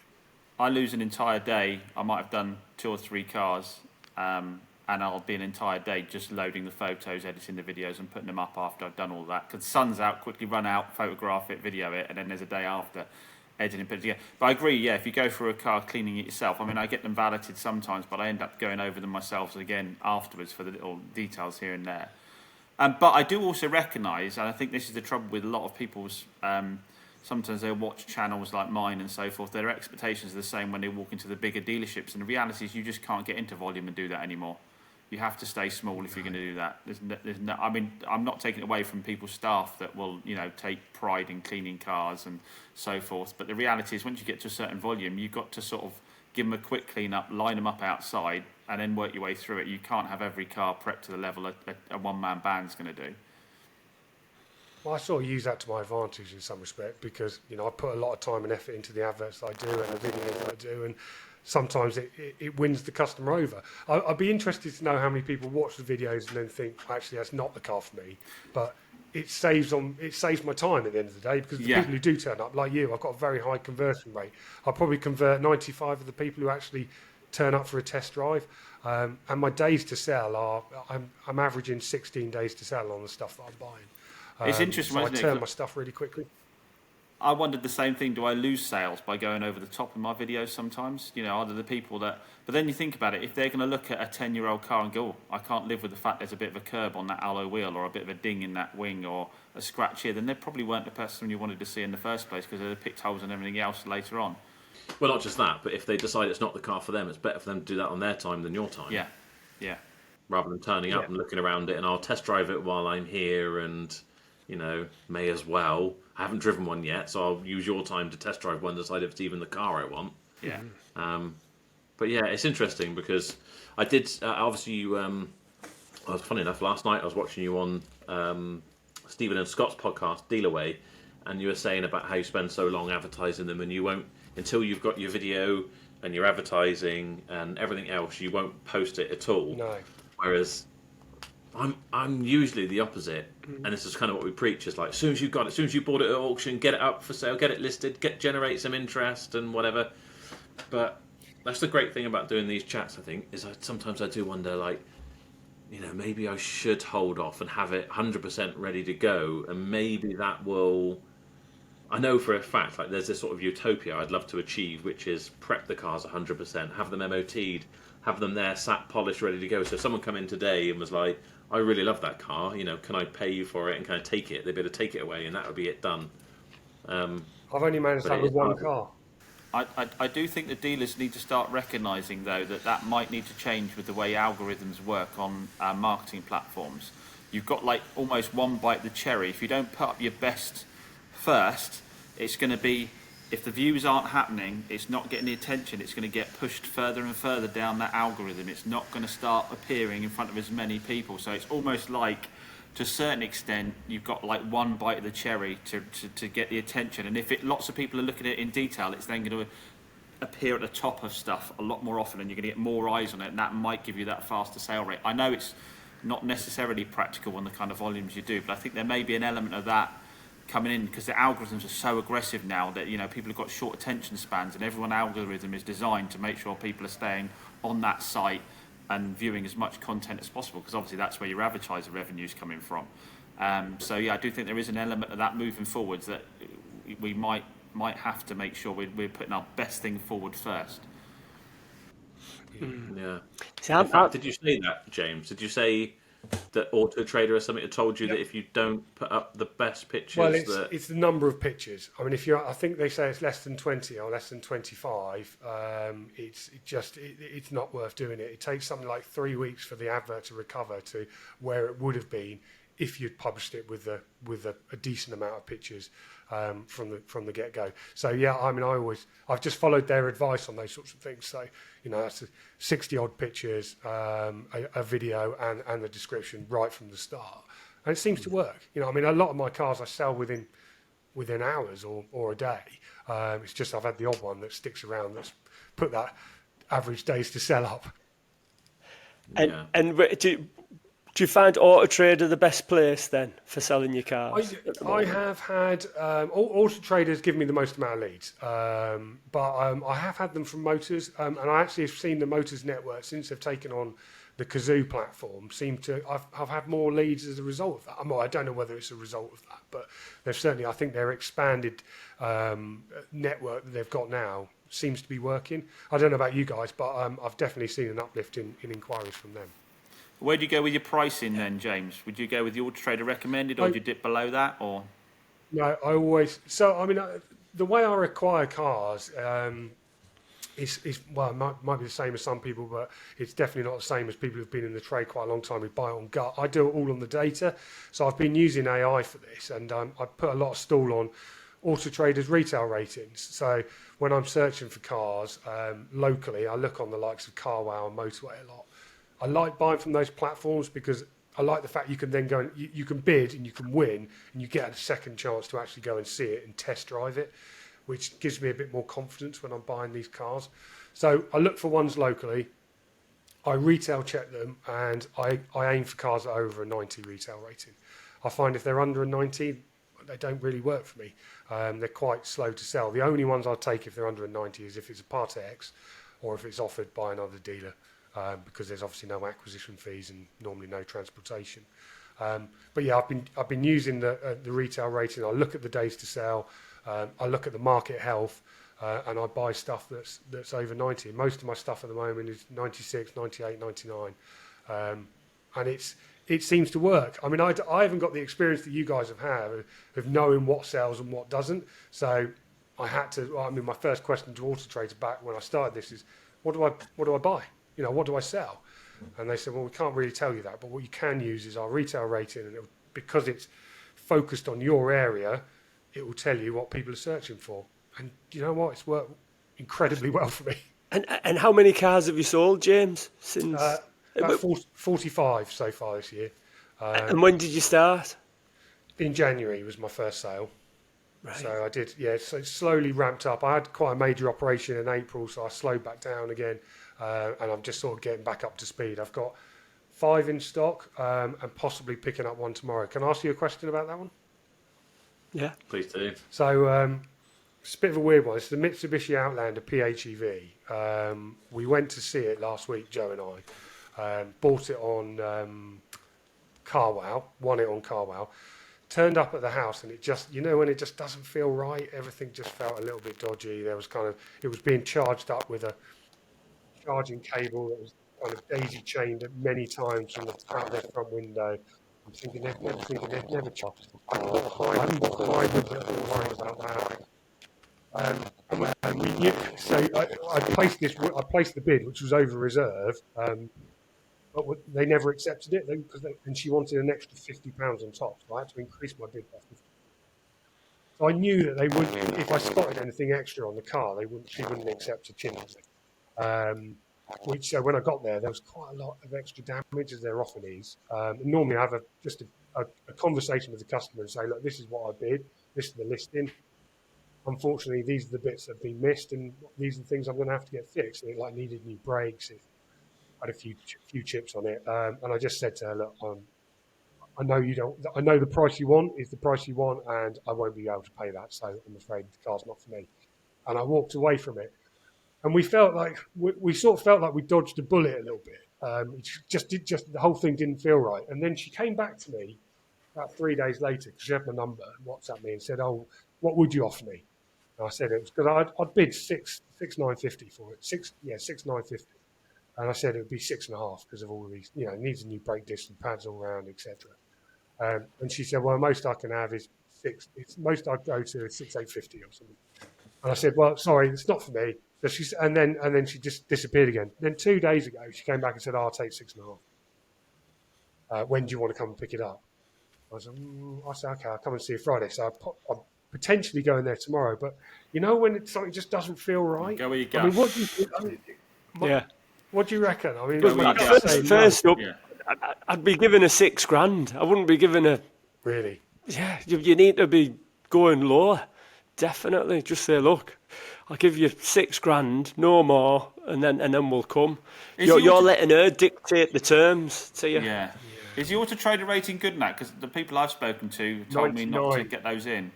I lose an entire day. I might have done 2 or 3 cars, and I'll be an entire day just loading the photos, editing the videos, and putting them up after I've done all that. Because the sun's out, quickly run out, photograph it, video it, and then there's a day after. Editing, put it together. But I agree, yeah, if you go for a car cleaning it yourself, I mean, I get them valeted sometimes, but I end up going over them myself again afterwards for the little details here and there. But I do also recognise, and I think this is the trouble with a lot of people's, sometimes they'll watch channels like mine and so forth, their expectations are the same when they walk into the bigger dealerships, and the reality is you just can't get into volume and do that anymore. You have to stay small if you're going to do that. There's no, I mean, I'm not taking it away from people's staff that will, take pride in cleaning cars and so forth. But the reality is, once you get to a certain volume, you've got to sort of give them a quick clean up, line them up outside, and then work your way through it. You can't have every car prepped to the level a one-man band's going to do. Well, I sort of use that to my advantage in some respect because, I put a lot of time and effort into the adverts that I do and the videos that I do, and sometimes it wins the customer over. I'd be interested to know how many people watch the videos and then think, actually, that's not the car for me. But it saves my time at the end of the day because the people who do turn up, like you, I've got a very high conversion rate. I'll probably convert 95 of the people who actually turn up for a test drive. And my days to sell are, I'm averaging 16 days to sell on the stuff that I'm buying. It's interesting, so I isn't it? turn my stuff really quickly. I wondered the same thing. Do I lose sales by going over the top of my videos sometimes? Are there the people that... But then you think about it, if they're going to look at a 10-year-old car and go, I can't live with the fact there's a bit of a curb on that alloy wheel or a bit of a ding in that wing or a scratch here, then they probably weren't the person you wanted to see in the first place because they'd have picked holes and everything else later on. Well, not just that, but if they decide it's not the car for them, it's better for them to do that on their time than your time. Yeah. Rather than turning up and looking around it, and I'll test drive it while I'm here and... may as well. I haven't driven one yet, so I'll use your time to test drive one, decide if it's even the car I want. Yeah. But yeah, it's interesting because I did, obviously you, I was funny enough, last night I was watching you on Stephen and Scott's podcast, Dealerway, and you were saying about how you spend so long advertising them and you won't, until you've got your video and your advertising and everything else, you won't post it at all. No. Whereas... I'm usually the opposite, and this is kind of what we preach. Is like, as soon as you got it, as soon as you bought it at auction, get it up for sale, get it listed, generate some interest and whatever. But that's the great thing about doing these chats. I think is sometimes I do wonder, like, maybe I should hold off and have it 100% ready to go, and maybe that will. I know for a fact, like, there's this sort of utopia I'd love to achieve, which is prep the cars 100%, have them MOT'd, have them there, sat, polished, ready to go. So if someone come in today and was like, I really love that car, can I pay you for it and can I take it? They'd be able to take it away and that would be it done. I've only managed that with one car. I do think the dealers need to start recognising, though, that might need to change with the way algorithms work on marketing platforms. You've got, like, almost one bite of the cherry. If you don't put up your best first, it's going to be... If the views aren't happening, it's not getting the attention. It's going to get pushed further and further down that algorithm. It's not going to start appearing in front of as many people. So it's almost like, to a certain extent, you've got like one bite of the cherry to get the attention. And if lots of people are looking at it in detail, it's then going to appear at the top of stuff a lot more often, and you're going to get more eyes on it, and that might give you that faster sale rate. I know it's not necessarily practical on the kind of volumes you do, but I think there may be an element of that coming in because the algorithms are so aggressive now that people have got short attention spans, and every algorithm is designed to make sure people are staying on that site and viewing as much content as possible, because obviously that's where your advertiser revenue is coming from. So yeah, I do think there is an element of that moving forwards that we might have to make sure we're putting our best thing forward first. Yeah. See, In fact, did you say that, James? Did you say that Auto Trader or something had told you Yep. that if you don't put up the best pictures, Well, that it's the number of pictures. I mean, I think they say it's less than 20 or less than 25. It's not worth doing it. It takes something like 3 weeks for the advert to recover to where it would have been if you'd published it with a decent amount of pictures from the get go. So yeah, I mean, I've just followed their advice on those sorts of things. So that's 60 odd pictures, a video, and the description right from the start. And it seems to work. I mean, a lot of my cars I sell within hours or a day. It's just I've had the odd one that sticks around that's put that average days to sell up. And yeah. and do you find Auto Trader the best place then for selling your cars? I have had Auto Traders give me the most amount of leads, but I have had them from Motors, and I actually have seen the Motors network since they've taken on the Kazoo platform. I've had more leads as a result of that. I don't know whether it's a result of that, but they've certainly, I think their expanded network that they've got now seems to be working. I don't know about you guys, but I've definitely seen an uplift in inquiries from them. Where do you go with your pricing then, James? Would you go with the Auto Trader recommended, or do you dip below that, or? No, I always. So I mean, the way I acquire cars is well, it might be the same as some people, but it's definitely not the same as people who've been in the trade quite a long time who buy it on gut. I do it all on the data, so I've been using AI for this, and I put a lot of stall on Auto Trader's retail ratings. So when I'm searching for cars locally, I look on the likes of CarWow and Motorway a lot. I like buying from those platforms because I like the fact you can then go and you can bid and you can win and you get a second chance to actually go and see it and test drive it, which gives me a bit more confidence when I'm buying these cars. So I look for ones locally, I retail check them, and I aim for cars that are over a 90 retail rating. I find if they're under a 90, they don't really work for me. They're quite slow to sell. The only ones I'll take if they're under a 90 is if it's a Part X or if it's offered by another dealer. Because there's obviously no acquisition fees and normally no transportation. But yeah, I've been using the retail rating. I look at the days to sell. I look at the market health, and I buy stuff that's over 90. Most of my stuff at the moment is 96, 98, 99, and it seems to work. I mean, I haven't got the experience that you guys have had of knowing what sells and what doesn't. So I had to. I mean, my first question to Auto Trader back when I started this is, what do I buy? What do I sell? And they said, well, we can't really tell you that, but what you can use is our retail rating, and because it's focused on your area, it will tell you what people are searching for. And you know what? It's worked incredibly well for me. And how many cars have you sold, James? Since About 45 so far this year. and when did you start? In January was my first sale. Right. So I did, so it slowly ramped up. I had quite a major operation in April, so I slowed back down again. And I'm just sort of getting back up to speed. I've got 5 in stock and possibly picking up one tomorrow. Can I ask you a question about that one? Yeah. Please do. So it's a bit of a weird one. It's the Mitsubishi Outlander PHEV. We went to see it last week, Joe and I. Bought it on CarWow, won it on CarWow. Turned up at the house and it just, when it just doesn't feel right, everything just felt a little bit dodgy. There was it was being charged up with a charging cable that was kind of daisy chained many times from out their front window. I'm thinking they've never charged. I haven't got hybrids that I'm worried about that. And we knew, so I placed the bid, which was over reserve, but they never accepted it and she wanted an extra £50 on top, so I had to increase my bid by 50. So I knew that they would, if I spotted anything extra on the car, she wouldn't accept a chip. Which when I got there was quite a lot of extra damage, as there often is. Normally I have a conversation with the customer and say, look, this is what I bid, this is the listing. Unfortunately, these are the bits that have been missed, and these are the things I'm going to have to get fixed. And it needed new brakes, it had a few chips on it, and I just said to her, look, I know you don't. I know the price you want is the price you want, and I won't be able to pay that. So I'm afraid the car's not for me. And I walked away from it. And we felt like we sort of felt like we dodged a bullet a little bit. It just the whole thing didn't feel right. And then she came back to me about 3 days later because she had my number, WhatsApped me and said, "Oh, what would you offer me?" And I said it was because I'd bid 6,950 for it. 6,950. And I said it would be 6.5 because of all these, it needs a new brake disc and pads all round, etc. And she said, well, most I can have is six. It's most I'd go to is 6,850 or something. And I said, well, sorry, it's not for me. So and then she just disappeared again. Then 2 days ago, she came back and said, I'll take 6.5. When do you want to come and pick it up? I said, okay, I'll come and see you Friday. So I'm potentially going there tomorrow. But when something just doesn't feel right. Go where you I mean, go. what do you think? What do you reckon? I mean, Go where you go. First up, Yeah. I'd be given a £6,000. I wouldn't be given a. really? Yeah, you need to be going lower. Definitely. Just say, look, I'll give you £6,000, no more, and then we'll come. You're letting her dictate the terms to you. Yeah. Is the Auto Trader rating good now? Because the people I've spoken to told me not to 99. get those in.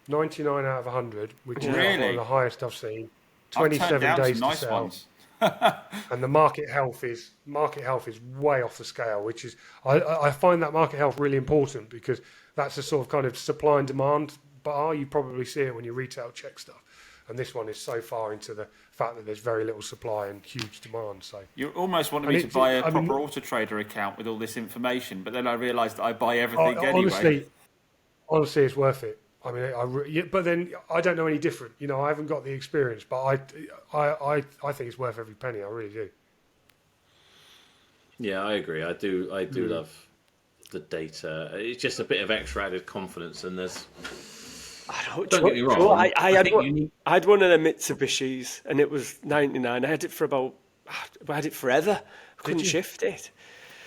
99 out of 100, which is Really? one of the highest I've seen. I've turned 27 down days some nice to sell. ones. And the market health is way off the scale, which is I find that market health really important because that's a sort of kind of supply and demand bar. You probably see it when you retail check stuff, and this one is so far into the fact that there's very little supply and huge demand. So You almost wanted me to buy a proper Auto Trader account with all this information, but then I realised that I buy everything anyway. honestly, it's worth it. I mean, but then I don't know any different. I haven't got the experience, but I think it's worth every penny. I really do. Yeah, I agree. I do love the data. It's just a bit of extra added confidence, and there's. Don't get me wrong. I had one of the Mitsubishis, and it was 99. I had it forever. I couldn't shift it.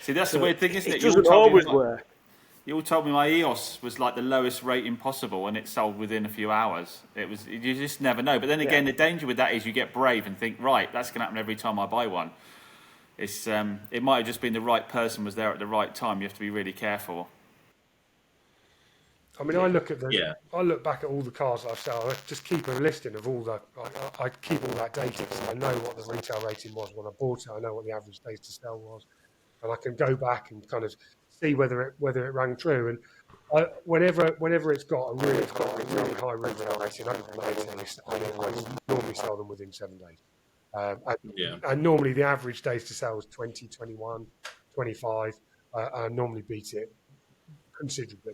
See, that's the weird thing, isn't it? It doesn't always work. You all told me my EOS was like the lowest rating possible, and it sold within a few hours. You just never know. But then again, the danger with that is you get brave and think, right, that's going to happen every time I buy one. It might have just been the right person was there at the right time. You have to be really careful. I mean, I look back at all the cars I've sold. I just keep a listing of all the. I keep all that data, so I know what the retail rating was when I bought it. I know what the average days to sell was, and I can go back and kind of see whether it rang true. And whenever it's got a really high retail rating, I normally sell them within 7 days. And normally the average days to sell is 20, 21, 25. I normally beat it considerably.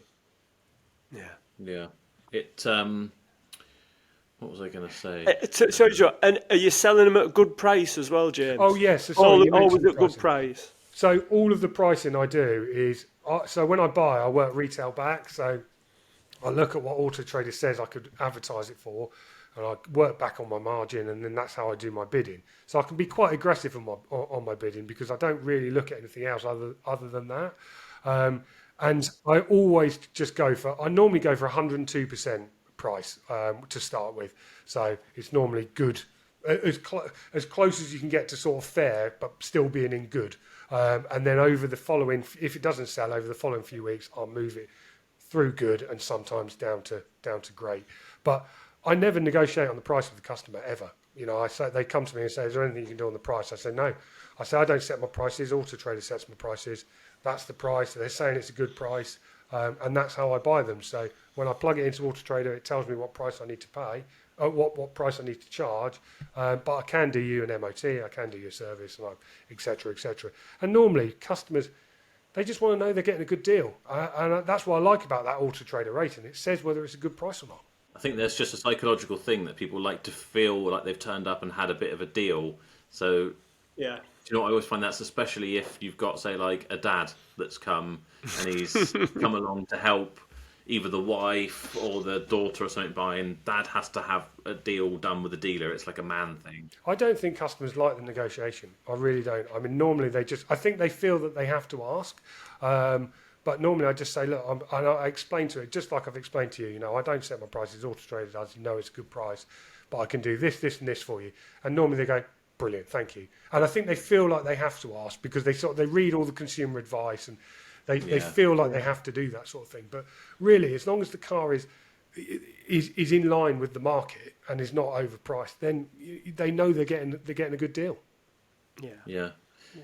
Yeah. It. What was I going to say? Sorry, Joe. And are you selling them at a good price as well, James? Oh yes, always at good price. So all of the pricing I do is so when I buy, I work retail back. So I look at what Auto Trader says I could advertise it for, and I work back on my margin, and then that's how I do my bidding. So I can be quite aggressive on my bidding because I don't really look at anything else other than that. And I always just I normally go for 102% price to start with. So it's normally good, as close as you can get to sort of fair, but still being in good. And then over the following, if it doesn't sell over the following few weeks, I'll move it through good and sometimes down to great. But I never negotiate on the price with the customer ever. I say they come to me and say, "Is there anything you can do on the price?" I say, "No." I say, "I don't set my prices. Auto Trader sets my prices. That's the price. They're saying it's a good price, and that's how I buy them." So when I plug it into Auto Trader, it tells me what price I need to pay, what price I need to charge. But I can do you an MOT, I can do your service, and etc. etc. And normally customers, they just want to know they're getting a good deal, and that's what I like about that Auto Trader rating. It says whether it's a good price or not. I think there's just a psychological thing that people like to feel like they've turned up and had a bit of a deal. So yeah. Do you know what I always find that's especially if you've got, say, like a dad that's come and he's come along to help either the wife or the daughter or something buy, and dad has to have a deal done with the dealer. It's like a man thing. I don't think customers like the negotiation. I really don't. I mean, normally I think they feel that they have to ask. But normally I just say, look, and I explain to it, just like I've explained to you, I don't set my prices, Auto Trader does, it's a good price, but I can do this, this and this for you. And normally they go, brilliant, thank you. And I think they feel like they have to ask because they read all the consumer advice and they feel like they have to do that sort of thing. But really, as long as the car is in line with the market and is not overpriced, then they know they're getting a good deal.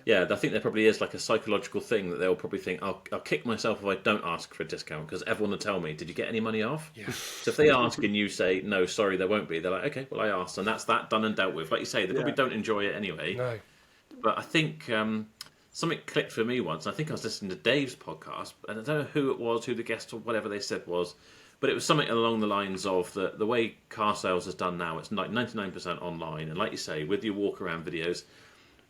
Yeah, I think there probably is like a psychological thing that they'll probably think, I'll kick myself if I don't ask for a discount because everyone will tell me, did you get any money off? Yeah. So if they ask and you say, no, sorry, there won't be, they're like, okay, well, I asked, and that's that done and dealt with. Like you say, they probably don't enjoy it anyway. No. But I think something clicked for me once. I think I was listening to Dave's podcast, and I don't know who it was, who the guest or whatever they said was, but it was something along the lines of the way car sales is done now. It's like 99% online, and like you say, with your walk around videos,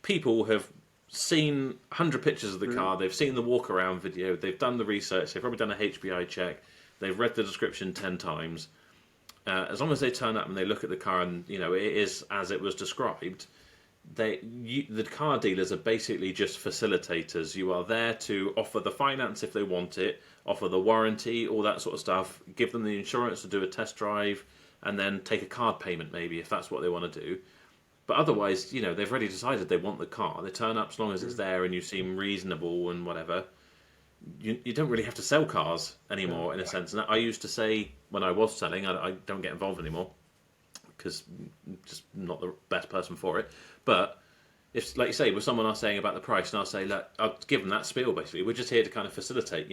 people have seen 100 pictures of the car, they've seen the walk around video, they've done the research, they've probably done a HPI check, they've read the description 10 times. As long as they turn up and they look at the car and it is as it was described, the car dealers are basically just facilitators. You are there to offer the finance if they want it, offer the warranty, all that sort of stuff, give them the insurance to do a test drive, and then take a card payment maybe if that's what they want to do. But otherwise, they've already decided they want the car. They turn up as long as it's there and you seem reasonable and whatever. You don't really have to sell cars anymore in a sense. And I used to say when I was selling, I don't get involved anymore because I'm just not the best person for it. But if, like you say, with someone else saying about the price, and I'll say, look, I'll give them that spiel basically. We're just here to kind of facilitate.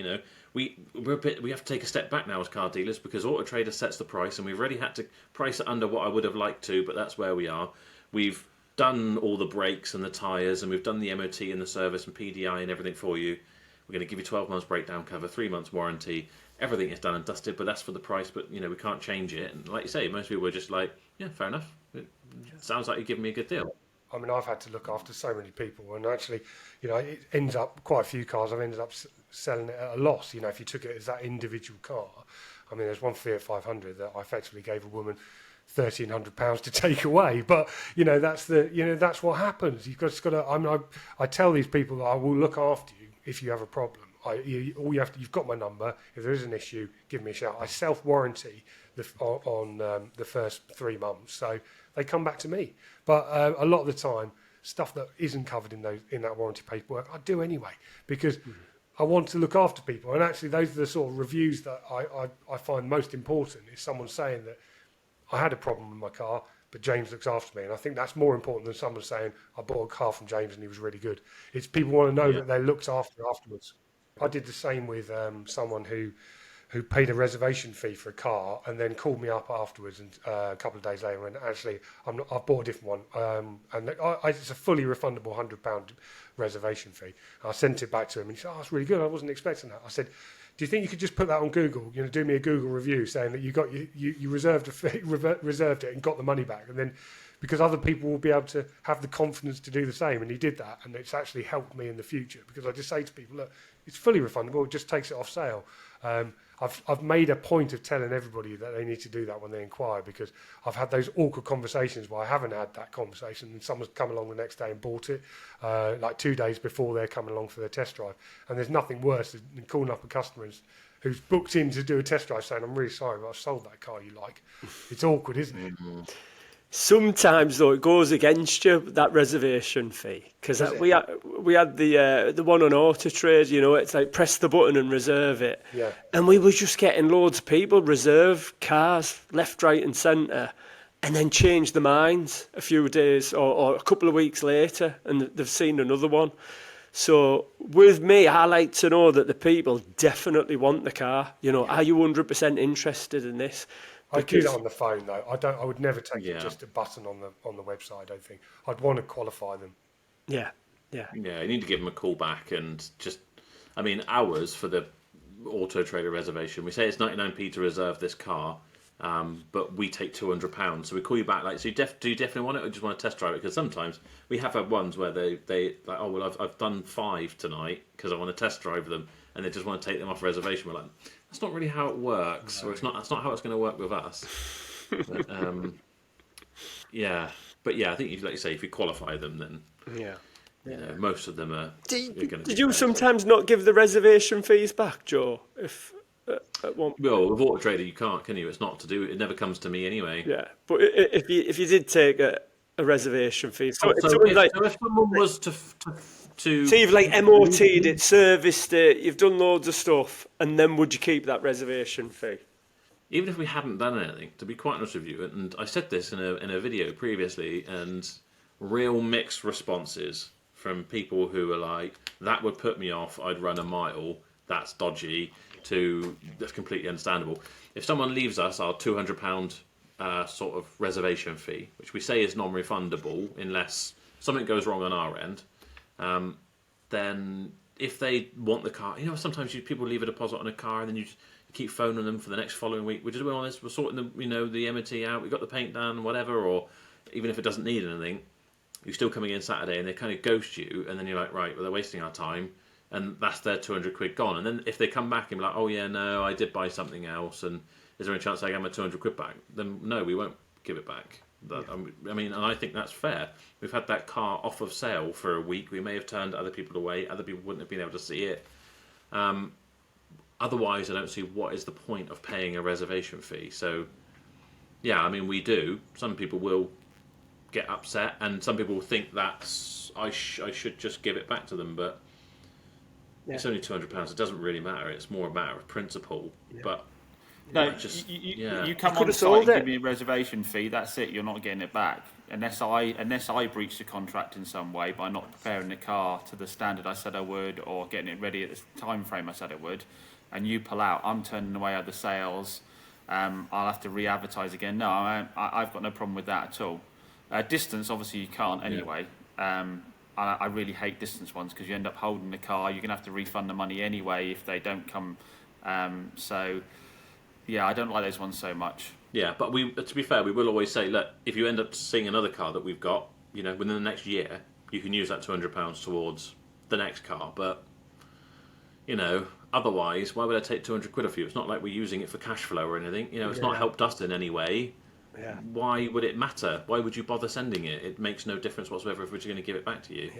We have to take a step back now as car dealers because Auto Trader sets the price, and we've already had to price it under what I would have liked to, but that's where we are. We've done all the brakes and the tyres, and we've done the MOT and the service and PDI and everything for you. We're going to give you 12 months breakdown cover, 3 months warranty. Everything is done and dusted, but that's for the price. But we can't change it. And like you say, most people are just like, yeah, fair enough. It sounds like you're giving me a good deal. I mean, I've had to look after so many people, and actually, it ends up quite a few cars. I've ended up selling it at a loss. If you took it as that individual car. I mean, there's one Fiat 500 that I effectively gave a woman £1,300 to take away, but that's what happens. You've just got to. I tell these people that I will look after you if you have a problem. You've got my number. If there is an issue, give me a shout. I self warranty on the first 3 months, so they come back to me. But a lot of the time, stuff that isn't covered in that warranty paperwork, I do anyway because I want to look after people. And actually, those are the sort of reviews that I find most important. Is someone saying that I had a problem with my car, but James looks after me. And I think that's more important than someone saying, I bought a car from James and he was really good. It's people want to know that they're looked after afterwards. I did the same with someone who paid a reservation fee for a car and then called me up afterwards and a couple of days later and actually, I've bought a different one. And it's a fully refundable £100 reservation fee. I sent it back to him and he said, it's really good. I wasn't expecting that. I said, do you think you could just put that on Google? Do me a Google review saying that you reserved reserved it and got the money back, and then because other people will be able to have the confidence to do the same. And he did that, and it's actually helped me in the future because I just say to people, look, it's fully refundable. It just takes it off sale. I've made a point of telling everybody that they need to do that when they inquire because I've had those awkward conversations where I haven't had that conversation and someone's come along the next day and bought it like 2 days before they're coming along for their test drive. And there's nothing worse than calling up a customer who's booked in to do a test drive saying, I'm really sorry, but I've sold that car you like. It's awkward, isn't it? Sometimes though it goes against you, that reservation fee, because we had the one on Auto Trade. It's like press the button and reserve it, and we were just getting loads of people reserve cars left, right, and centre, and then change their minds a few days or a couple of weeks later, and they've seen another one. So with me, I like to know that the people definitely want the car. Are you 100% interested in this? I'd do that on the phone though. I would never take it just a button on the website. I don't think I'd want to qualify them. Yeah. You need to give them a call back and hours for the Auto Trader reservation. We say it's 99p to reserve this car, but we take £200. So we call you back like, so do you definitely want it or just want to test drive it? Because sometimes we have had ones where they like, oh well, I've done 5 tonight because I want to test drive them, and they just want to take them off reservation. We're like, that's not really how it works, or that's not how it's going to work with us. But, I think like you say, if you qualify them, then most of them are. Did you sometimes not give the reservation fees back, Joe? If at one well, with Auto Trader you can't, can you? It's not to do. It never comes to me anyway. Yeah, but if you did take a reservation fee, if someone was to so you've like MOT'd it, serviced it, you've done loads of stuff, and then would you keep that reservation fee? Even if we hadn't done anything, to be quite honest with you, and I said this in a video previously, and real mixed responses from people who are like, that would put me off, I'd run a mile, that's dodgy, to that's completely understandable. If someone leaves us our £200 sort of reservation fee, which we say is non-refundable unless something goes wrong on our end, then if they want the car, sometimes people leave a deposit on a car and then you keep phoning them for the next following week. We're just doing all this. We're sorting the M&T out. We got the paint done, whatever. Or even if it doesn't need anything, you're still coming in Saturday and they kind of ghost you, and then you're like, right, well, they're wasting our time, and that's their 200 quid gone. And then if they come back and be like, oh yeah, no, I did buy something else, and is there any chance I get my 200 quid back? Then no, we won't give it back. I mean, and I think that's fair. We've had that car off of sale for a week. We may have turned other people away. Other people wouldn't have been able to see it. Otherwise, I don't see what is the point of paying a reservation fee. So, yeah, I mean, we do. Some people will get upset, and some people think that's I should just give it back to them. But it's only £200. It doesn't really matter. It's more a matter of principle. Yeah. But no, you come on site and give me a reservation fee. That's it. You're not getting it back unless I breach the contract in some way by not preparing the car to the standard I said I would, or getting it ready at the time frame I said it would. And you pull out, I'm turning away other sales. I'll have to re-advertise again. No, I've got no problem with that at all. Distance, obviously, you can't anyway. I really hate distance ones because you end up holding the car. You're going to have to refund the money anyway if they don't come. So, yeah, I don't like those ones so much. Yeah, but to be fair, we will always say, look, if you end up seeing another car that we've got, within the next year, you can use that £200 towards the next car. But, otherwise, why would I take 200 quid off you? It's not like we're using it for cash flow or anything. It's not helped us in any way. Yeah. Why would it matter? Why would you bother sending it? It makes no difference whatsoever if we're just going to give it back to you.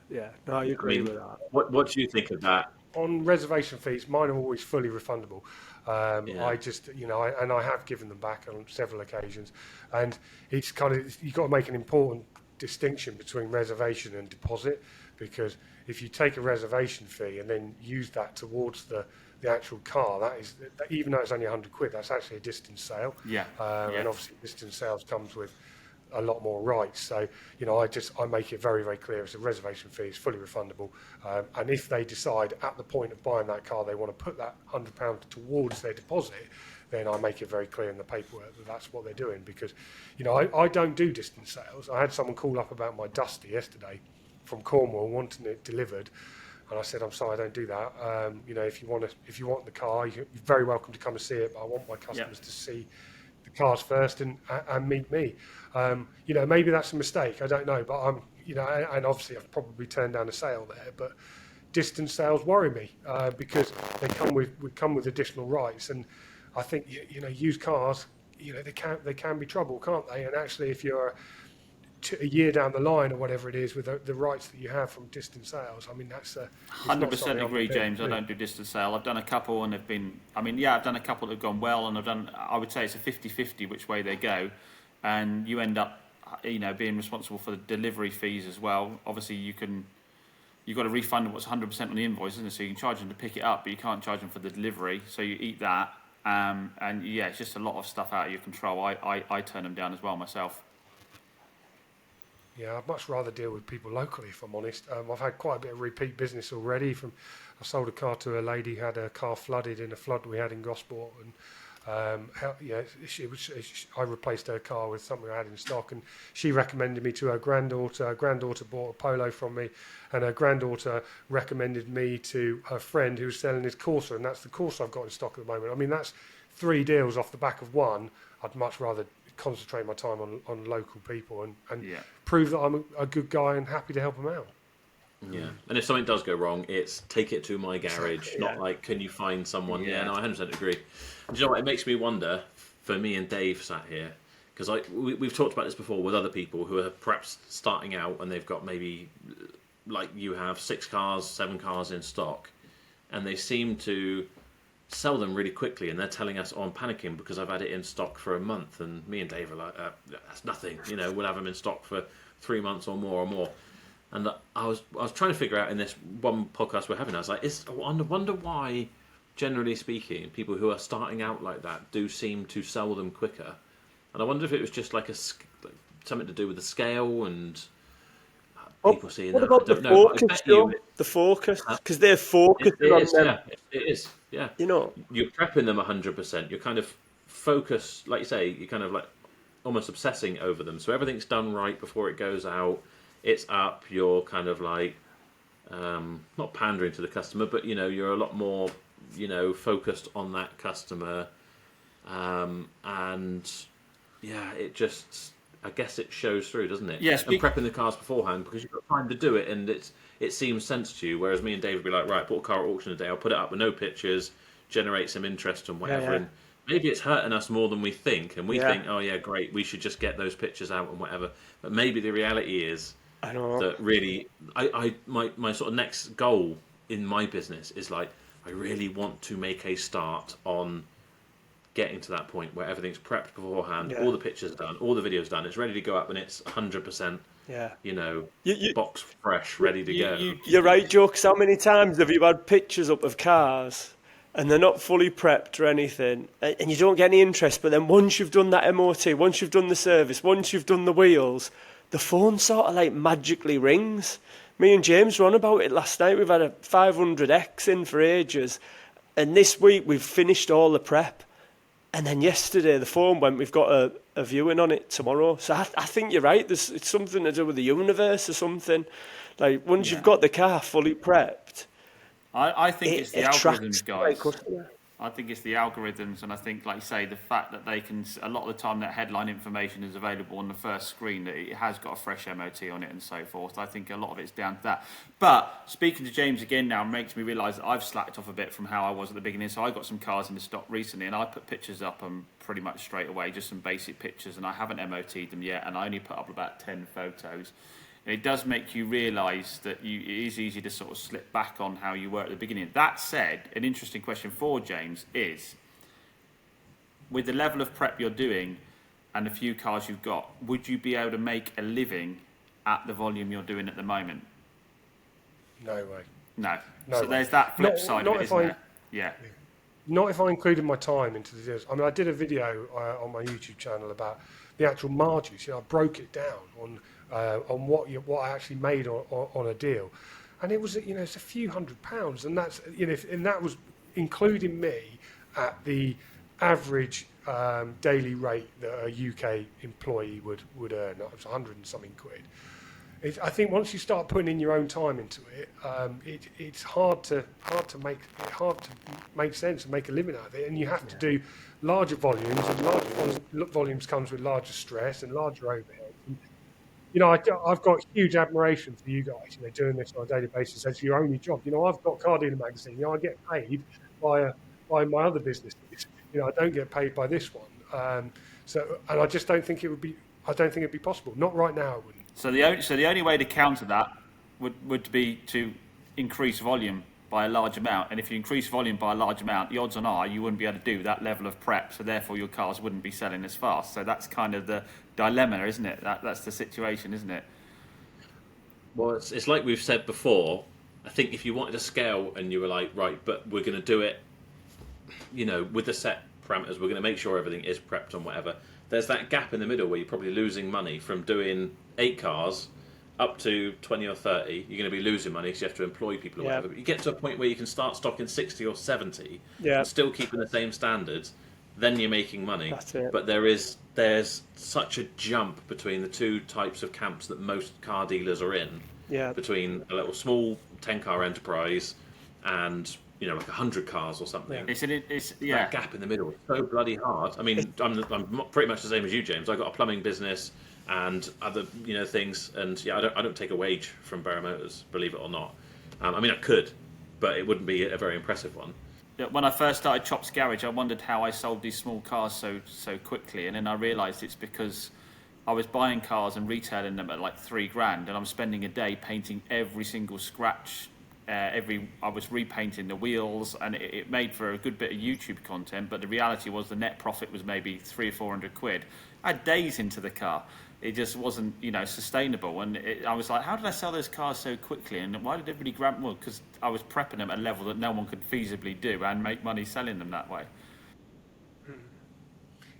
Yeah. No, I agree with that. What do you think of that? On reservation fees, mine are always fully refundable. I just, and I have given them back on several occasions. And it's kind of, you've got to make an important distinction between reservation and deposit, because if you take a reservation fee and then use that towards the actual car, even though it's only 100 quid, that's actually a distance sale. And obviously distance sales comes with a lot more rights. So, I make it very, very clear. It's a reservation fee, it's fully refundable. And if they decide at the point of buying that car, they want to put that £100 towards their deposit, then I make it very clear in the paperwork that that's what they're doing. Because, I don't do distance sales. I had someone call up about my Dusty yesterday from Cornwall wanting it delivered. And I said, I'm sorry, I don't do that. If you want the car, you're very welcome to come and see it. But I want my customers to see the cars first and meet me. Maybe that's a mistake. I don't know, but and obviously I've probably turned down a sale there. But distance sales worry me because they come with additional rights. And I think used cars, they can be trouble, can't they? And actually, if you're a year down the line or whatever it is with the rights that you have from distance sales, I mean, that's 100% agree, James. I don't do distance sale. I've done a couple and they've been, I've done a couple that have gone well, and I would say it's a 50-50 which way they go, and you end up being responsible for the delivery fees as well. Obviously you've got to refund what's 100% on the invoice, isn't it? So you can charge them to pick it up, but you can't charge them for the delivery, so you eat that. It's just a lot of stuff out of your control. I turn them down as well myself. Yeah, I'd much rather deal with people locally, if I'm honest. I've had quite a bit of repeat business already. I sold a car to a lady who had her car flooded in a flood we had in Gosport, and I replaced her car with something I had in stock, and she recommended me to her granddaughter. Her granddaughter bought a Polo from me, and her granddaughter recommended me to her friend who was selling his Corsa, and that's the Corsa I've got in stock at the moment. I mean, that's 3 deals off the back of one. I'd much rather concentrate my time on local people and prove that I'm a good guy and happy to help them out. Yeah, and if something does go wrong, it's take it to my garage, not like, can you find someone? Yeah, no, I 100% agree. And do you know what? It makes me wonder, for me and Dave sat here, because we've talked about this before with other people who are perhaps starting out and they've got maybe, like you have, 6 cars, 7 cars in stock, and they seem to sell them really quickly, and they're telling us, I'm panicking because I've had it in stock for a month, and me and Dave are like, that's nothing, we'll have them in stock for 3 months or more. And I was trying to figure out in this one podcast we're having, I was like, I wonder why, generally speaking, people who are starting out like that do seem to sell them quicker. And I wonder if it was just like something to do with the scale and people seeing that. What about the focus, Joe? The focus? Because they're focused on them. It is, yeah. You're prepping them 100%. You're kind of focused, like you say, you're kind of like almost obsessing over them. So everything's done right before it goes out. it's up. You're kind of like not pandering to the customer, but you're a lot more focused on that customer, and yeah, it just, I guess it shows through, doesn't it? Yeah, And prepping the cars beforehand because you've got time to do it, and it seems sense to you. Whereas me and Dave would be like, right, put a car at auction today. I'll put it up with no pictures, generate some interest and whatever. Yeah. And maybe it's hurting us more than we think, and we Yeah. think, oh yeah, great, we should just get those pictures out and whatever. But maybe the reality is I know. that really, my sort of next goal in my business is like, I really want to make a start on getting to that point where everything's prepped beforehand, Yeah. all the pictures are done, all the videos done, it's ready to go up, and it's 100%, Yeah. You- box fresh, ready to go. You're right, Joe, 'cause how many times have you had pictures up of cars and they're not fully prepped or anything, and you don't get any interest, but then once you've done that MOT, once you've done the service, once you've done the wheels, the phone sort of like magically rings. Me and James were on about it last night. We've had a 500X in for ages, and this week we've finished all the prep. And then yesterday the phone went, we've got a viewing on it tomorrow. So I think you're right. It's something to do with the universe or something. Like once you've got the car fully prepped, I think it's the attracts algorithms, the right guys. customer. I think it's the algorithms, and I think, like you say, the fact that they can, a lot of the time that headline information is available on the first screen, that it has got a fresh MOT on it and so forth. I think a lot of it's down to that. But speaking to James again now makes me realise that I've slacked off a bit from how I was at the beginning. So I got some cars in the stock recently, and I put pictures up pretty much straight away, just some basic pictures, and I haven't MOT'd them yet, and I only put up about 10 photos. It does make you realise that it is easy to sort of slip back on how you were at the beginning. That said, an interesting question for James is, with the level of prep you're doing and the few cars you've got, would you be able to make a living at the volume you're doing at the moment? No way. No. No So way. there's that flip Not- side not of it, if isn't I- there? Yeah. Not if I included my time into the deals. I mean, I did a video on my YouTube channel about the actual margins. I broke it down on what I actually made on a deal, and it was it's a few £100, and that's and that was including me at the average daily rate that a UK employee would earn. That was 100 and something quid. I think once you start putting in your own time into it, it's hard to make sense and make a living out of it, and you have to do larger volumes, and larger volumes comes with larger stress and larger overhead. And, I've got huge admiration for you guys, doing this on a daily basis as your only job. I've got Car Dealer Magazine. I get paid by my other businesses. I don't get paid by this one. And I just don't think it would be. I don't think it'd be possible. Not right now. It wouldn't. So the only way to counter that would be to increase volume by a large amount. And if you increase volume by a large amount, the odds on are you wouldn't be able to do that level of prep. So therefore your cars wouldn't be selling as fast. So that's kind of the dilemma, isn't it? That's the situation, isn't it? Well, it's like we've said before. I think if you wanted to scale and you were like, right, but we're going to do it, with the set parameters, we're going to make sure everything is prepped and whatever. There's that gap in the middle where you're probably losing money from doing 8 cars up to 20 or 30. You're going to be losing money because you have to employ people or whatever. But you get to a point where you can start stocking 60 or 70 and still keeping the same standards. Then you're making money. That's it. But there's such a jump between the two types of camps that most car dealers are in. Yeah. Between a little small 10-car enterprise and like 100 cars or something. That gap in the middle is so bloody hard. I mean, I'm pretty much the same as you, James. I got a plumbing business and other things, and I don't take a wage from Barrow Motors, believe it or not. I mean, I could, but it wouldn't be a very impressive one. When I first started Chops Garage, I wondered how I sold these small cars so quickly, and then I realised it's because I was buying cars and retailing them at like $3,000, and I'm spending a day painting every single scratch. I was repainting the wheels, and it made for a good bit of YouTube content. But the reality was the net profit was maybe 300 or 400 quid. I had days into the car. It just wasn't, sustainable. And I was like, how did I sell those cars so quickly? And why did everybody grab them? Well, because I was prepping them at a level that no one could feasibly do and make money selling them that way.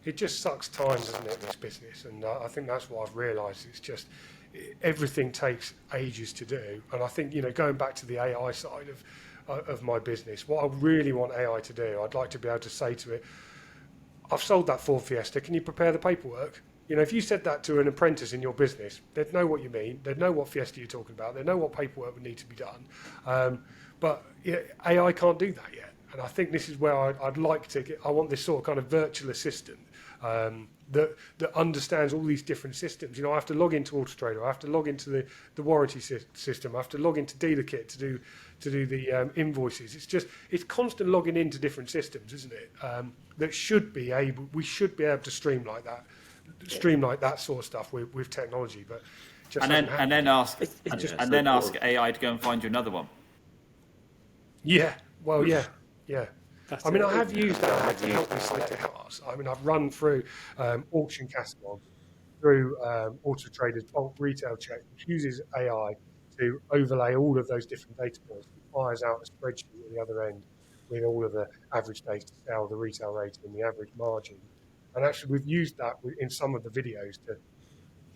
It just sucks time, doesn't it, this business? And I think that's what I've realised. It's just everything takes ages to do. And I think, going back to the AI side of my business, what I really want AI to do, I'd like to be able to say to it, I've sold that Ford Fiesta, can you prepare the paperwork? You know, if you said that to an apprentice in your business, they'd know what you mean. They'd know what Fiesta you're talking about. They'd know what paperwork would need to be done. But AI can't do that yet. And I think this is where I'd like to get. I want this sort of kind of virtual assistant that understands all these different systems. You know, I have to log into AutoTrader. I have to log into the warranty system. I have to log into Dealerkit to do the invoices. It's constant logging into different systems, isn't it? That should be able. We should be able to streamline that sort of stuff with technology, but just and then ask so AI to go and find you another one. yeah, well, yeah. That's I mean, it. I have used AI to help me select cars. I mean, I've run through auction catalogs, through Auto Trader's bulk retail check, which uses AI to overlay all of those different data points. It fires out a spreadsheet at the other end with all of the average days to sell, the retail rate, and the average margin. And actually, we've used that in some of the videos to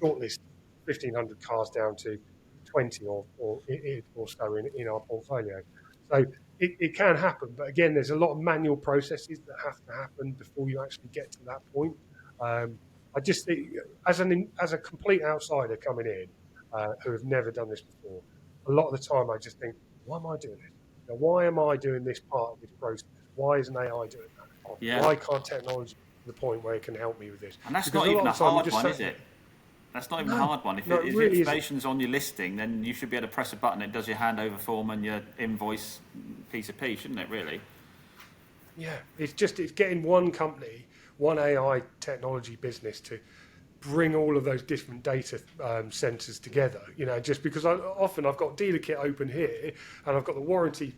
shortlist 1,500 cars down to 20 or so in our portfolio. So it can happen, but again, there's a lot of manual processes that have to happen before you actually get to that point. I just think, as a complete outsider coming in, who have never done this before, a lot of the time I just think, why am I doing this? You know, why am I doing this part of this process? Why isn't AI doing that? Yeah. Why can't technology get to the point where it can help me with this? And that's Because not even lot a of the time you hard just one, say- is it? That's not even a No, hard one. If, no, it if really the isn't. information's on your listing, then you should be able to press a button. It does your handover form and your invoice piece of pea, shouldn't it? Really? Yeah, it's getting one company, one AI technology business to bring all of those different data centers together. You know, just because often I've got Dealerkit open here and I've got the warranty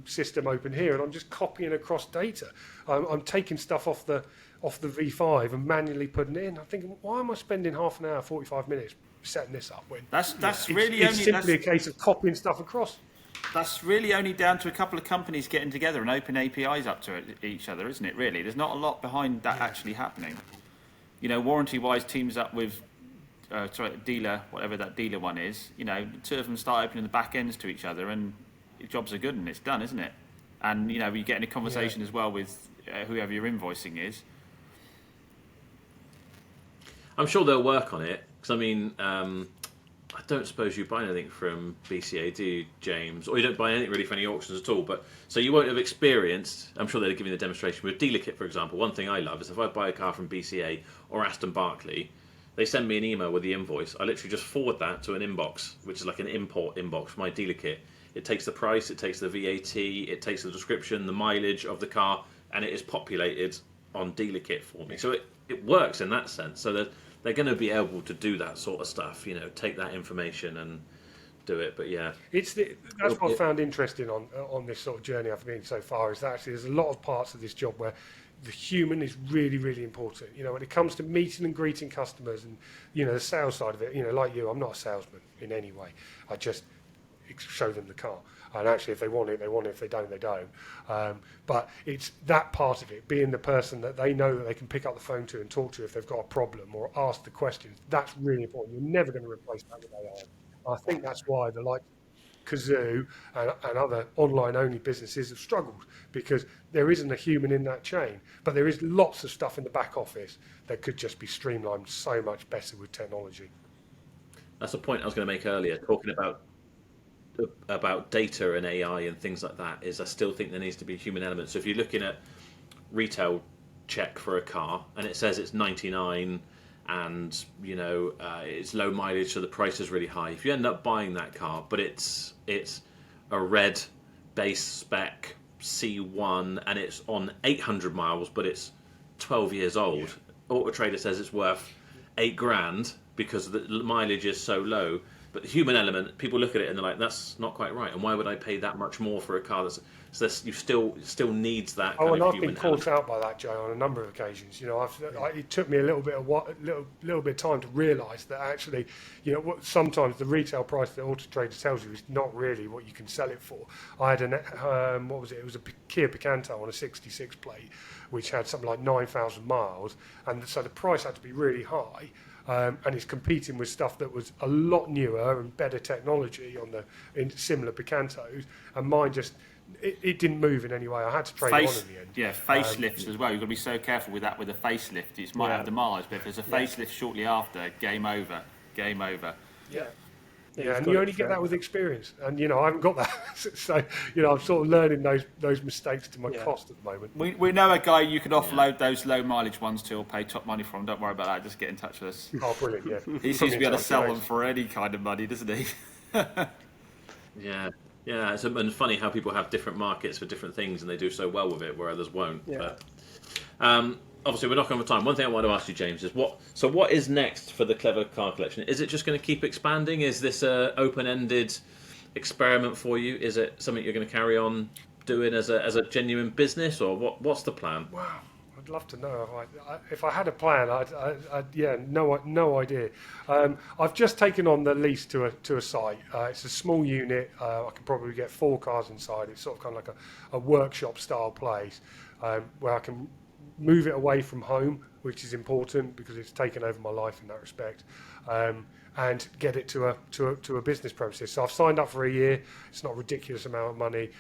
system open here, and I'm just copying across data. I'm taking stuff off the V5 and manually putting it in. I'm thinking, why am I spending half an hour, 45 minutes setting this up when That's it's really only simply a case of copying stuff across? that's really only down to a couple of companies getting together and open APIs up to each other, isn't it? Really, there's not a lot behind that actually happening. You know, warranty-wise, teams up with dealer, whatever that dealer one is. You know, the two of them start opening the back ends to each other, and jobs are good and it's done, isn't it? And you know, you get in a conversation as well with whoever your invoicing is. I'm sure they'll work on it because I mean, I don't suppose you buy anything from BCA, do you, James? Or you don't buy anything really from any auctions at all. But so you won't have experienced. I'm sure they're giving the demonstration with Dealerkit, for example. One thing I love is if I buy a car from BCA or Aston Barclay, they send me an email with the invoice. I literally just forward that to an inbox, which is like an import inbox for my Dealerkit. It takes the price, it takes the VAT, it takes the description, the mileage of the car, and it is populated on Dealerkit for me. So it works in that sense. So that they're going to be able to do that sort of stuff, you know, take that information and do it. But yeah, That's what I found interesting on this sort of journey I've been so far, is that actually there's a lot of parts of this job where the human is really, really important. You know, when it comes to meeting and greeting customers and, you know, the sales side of it, you know, like you, I'm not a salesman in any way. I just show them the car. And actually, if they want it, they want it. If they don't, they don't. But it's that part of it, being the person that they know that they can pick up the phone to and talk to if they've got a problem or ask the questions. That's really important. You're never going to replace that with AI. I think that's why the likes of Kazoo and other online-only businesses have struggled, because there isn't a human in that chain. But there is lots of stuff in the back office that could just be streamlined so much better with technology. that's the point I was going to make earlier, talking about data and AI and things like that. Is I still think there needs to be a human element. So if you're looking at retail check for a car and it says it's 99 and you know it's low mileage, so the price is really high. If you end up buying that car, but it's a red base spec C1 and it's on 800 miles, but it's 12 years old. Auto Trader says it's worth £8,000 because the mileage is so low. But the human element, people look at it and they're like, "That's not quite right." And why would I pay that much more for a car that's so you still needs that kind And of I've human been caught element. out by that, Joe, on a number of occasions. You know, it took me a little bit of time to realise that actually, you know, sometimes the retail price that Auto Trader tells you is not really what you can sell it for. I had what was it? It was a Kia Picanto on a 66 plate, which had something like 9,000 miles, and so the price had to be really high. And it's competing with stuff that was a lot newer and better technology in similar Picantos, and mine just it didn't move in any way. I had to trade it on in the end. Yeah, facelifts as well. You've got to be so careful with that. With a facelift, it might have the mileage, but if there's a facelift shortly after, game over. Game over. Yeah. Yeah, and you only get that with experience, and I haven't got that, so I'm sort of learning those mistakes to my cost at the moment. We know a guy you can offload those low mileage ones to, or pay top money from. Don't worry about that. Just get in touch with us. Oh, brilliant! Yeah, He seems to be able to sell them for any kind of money, doesn't he? Yeah. Yeah, and funny how people have different markets for different things, and they do so well with it, where others won't. Yeah. But obviously, we're not over time. One thing I want to ask you, James, is what is next for the Clever Car Collection? Is it just going to keep expanding? Is this a open-ended experiment for you? Is it something you're going to carry on doing as a genuine business, or what's the plan? Wow, I'd love to know. If I had a plan, no idea. I've just taken on the lease to a site. It's a small unit. I can probably get 4 cars inside. It's sort of kind of like a workshop style place where I can move it away from home, which is important because it's taken over my life in that respect, and get it to a business process. So I've signed up for a year. It's not a ridiculous amount of money.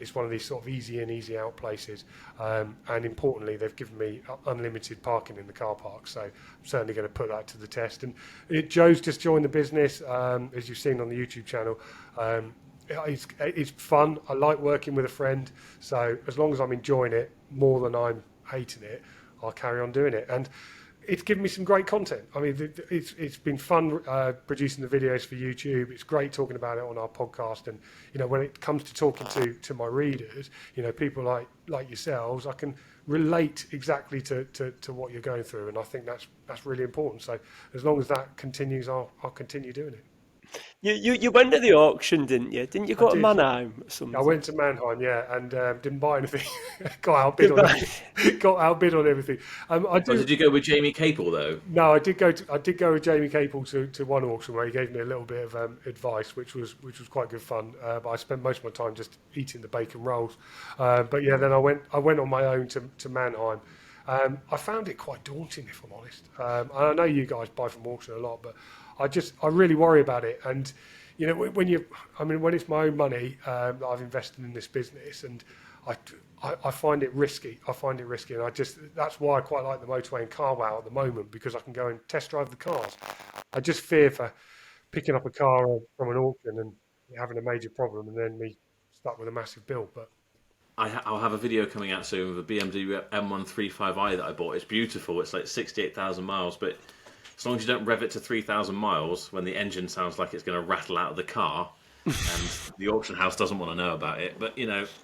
It's one of these sort of easy in, easy out places, and importantly, they've given me unlimited parking in the car park. So I'm certainly going to put that to the test. And Joe's just joined the business, as you've seen on the YouTube channel. It's fun. I like working with a friend. So as long as I'm enjoying it more than I'm hating it, I'll carry on doing it. And it's given me some great content. I mean, it's been fun producing the videos for YouTube. It's great talking about it on our podcast. And when it comes to talking to my readers, people like yourselves, I can relate exactly to what you're going through. And I think that's really important. So as long as that continues, I'll continue doing it. You went to the auction, didn't you? Didn't you go to Mannheim or something? I went to Mannheim, yeah, and didn't buy anything. Got outbid on everything. Got outbid on everything. Did you go with Jamie Capel though? No, I did go with Jamie Capel to one auction where he gave me a little bit of advice, which was quite good fun. But I spent most of my time just eating the bacon rolls. But yeah, then I went on my own to Mannheim. I found it quite daunting, if I'm honest. And I know you guys buy from auction a lot, but I really worry about it. And when it's my own money that I've invested in this business, and I find it risky. And that's why I quite like the Motorway and Car Wow at the moment, because I can go and test drive the cars. I just fear for picking up a car from an auction and having a major problem, and then me stuck with a massive bill. But I'll have a video coming out soon with a BMW M135i that I bought. It's beautiful. It's like 68,000 miles, but as long as you don't rev it to 3,000 miles when the engine sounds like it's going to rattle out of the car, and the auction house doesn't want to know about it. But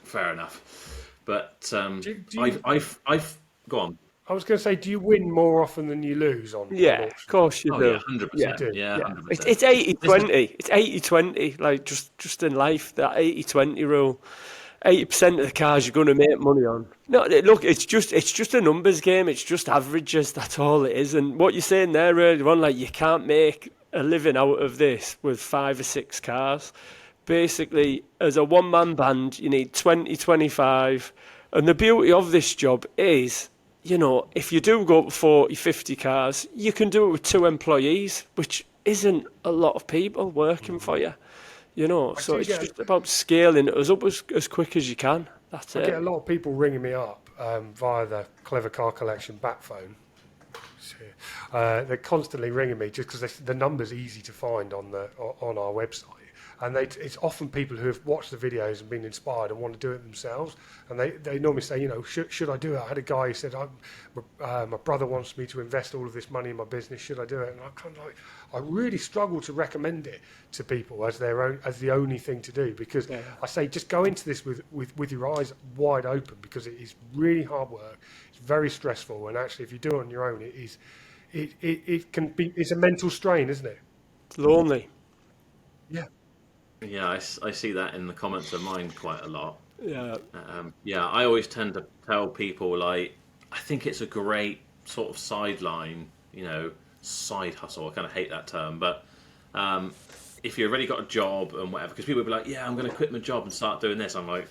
fair enough. But I've go on. I was going to say, do you win more often than you lose on? Yeah, of course you do. Yeah, 100%. Yeah, 100%. It's 80-20. It's 80-20. Like just in life, that 80-20 rule. 80% of the cars you're going to make money on. No, look, it's just a numbers game. It's just averages. That's all it is. And what you're saying there earlier on, like you can't make a living out of this with 5 or 6 cars. Basically, as a one-man band, you need 20, 25. And the beauty of this job is, if you do go to 40, 50 cars, you can do it with 2 employees, which isn't a lot of people working for you. So it's just about scaling it up as quick as you can. That's it. I get a lot of people ringing me up via the Clever Car Collection back phone. They're constantly ringing me just because the number's easy to find on our website. And it's often people who have watched the videos and been inspired and want to do it themselves. And they normally say, should I do it? I had a guy who said, my brother wants me to invest all of this money in my business. Should I do it? And I'm kind of like, I really struggle to recommend it to people as the only thing to do, because I say just go into this with your eyes wide open, because it is really hard work. It's very stressful, and actually, if you do it on your own, it's a mental strain, isn't it? It's lonely. Yeah. Yeah, I see that in the comments of mine quite a lot. Yeah. I always tend to tell people, I think it's a great sort of sideline, side hustle. I kind of hate that term, but if you've already got a job and whatever, because people will be like, yeah, I'm going to quit my job and start doing this. I'm like,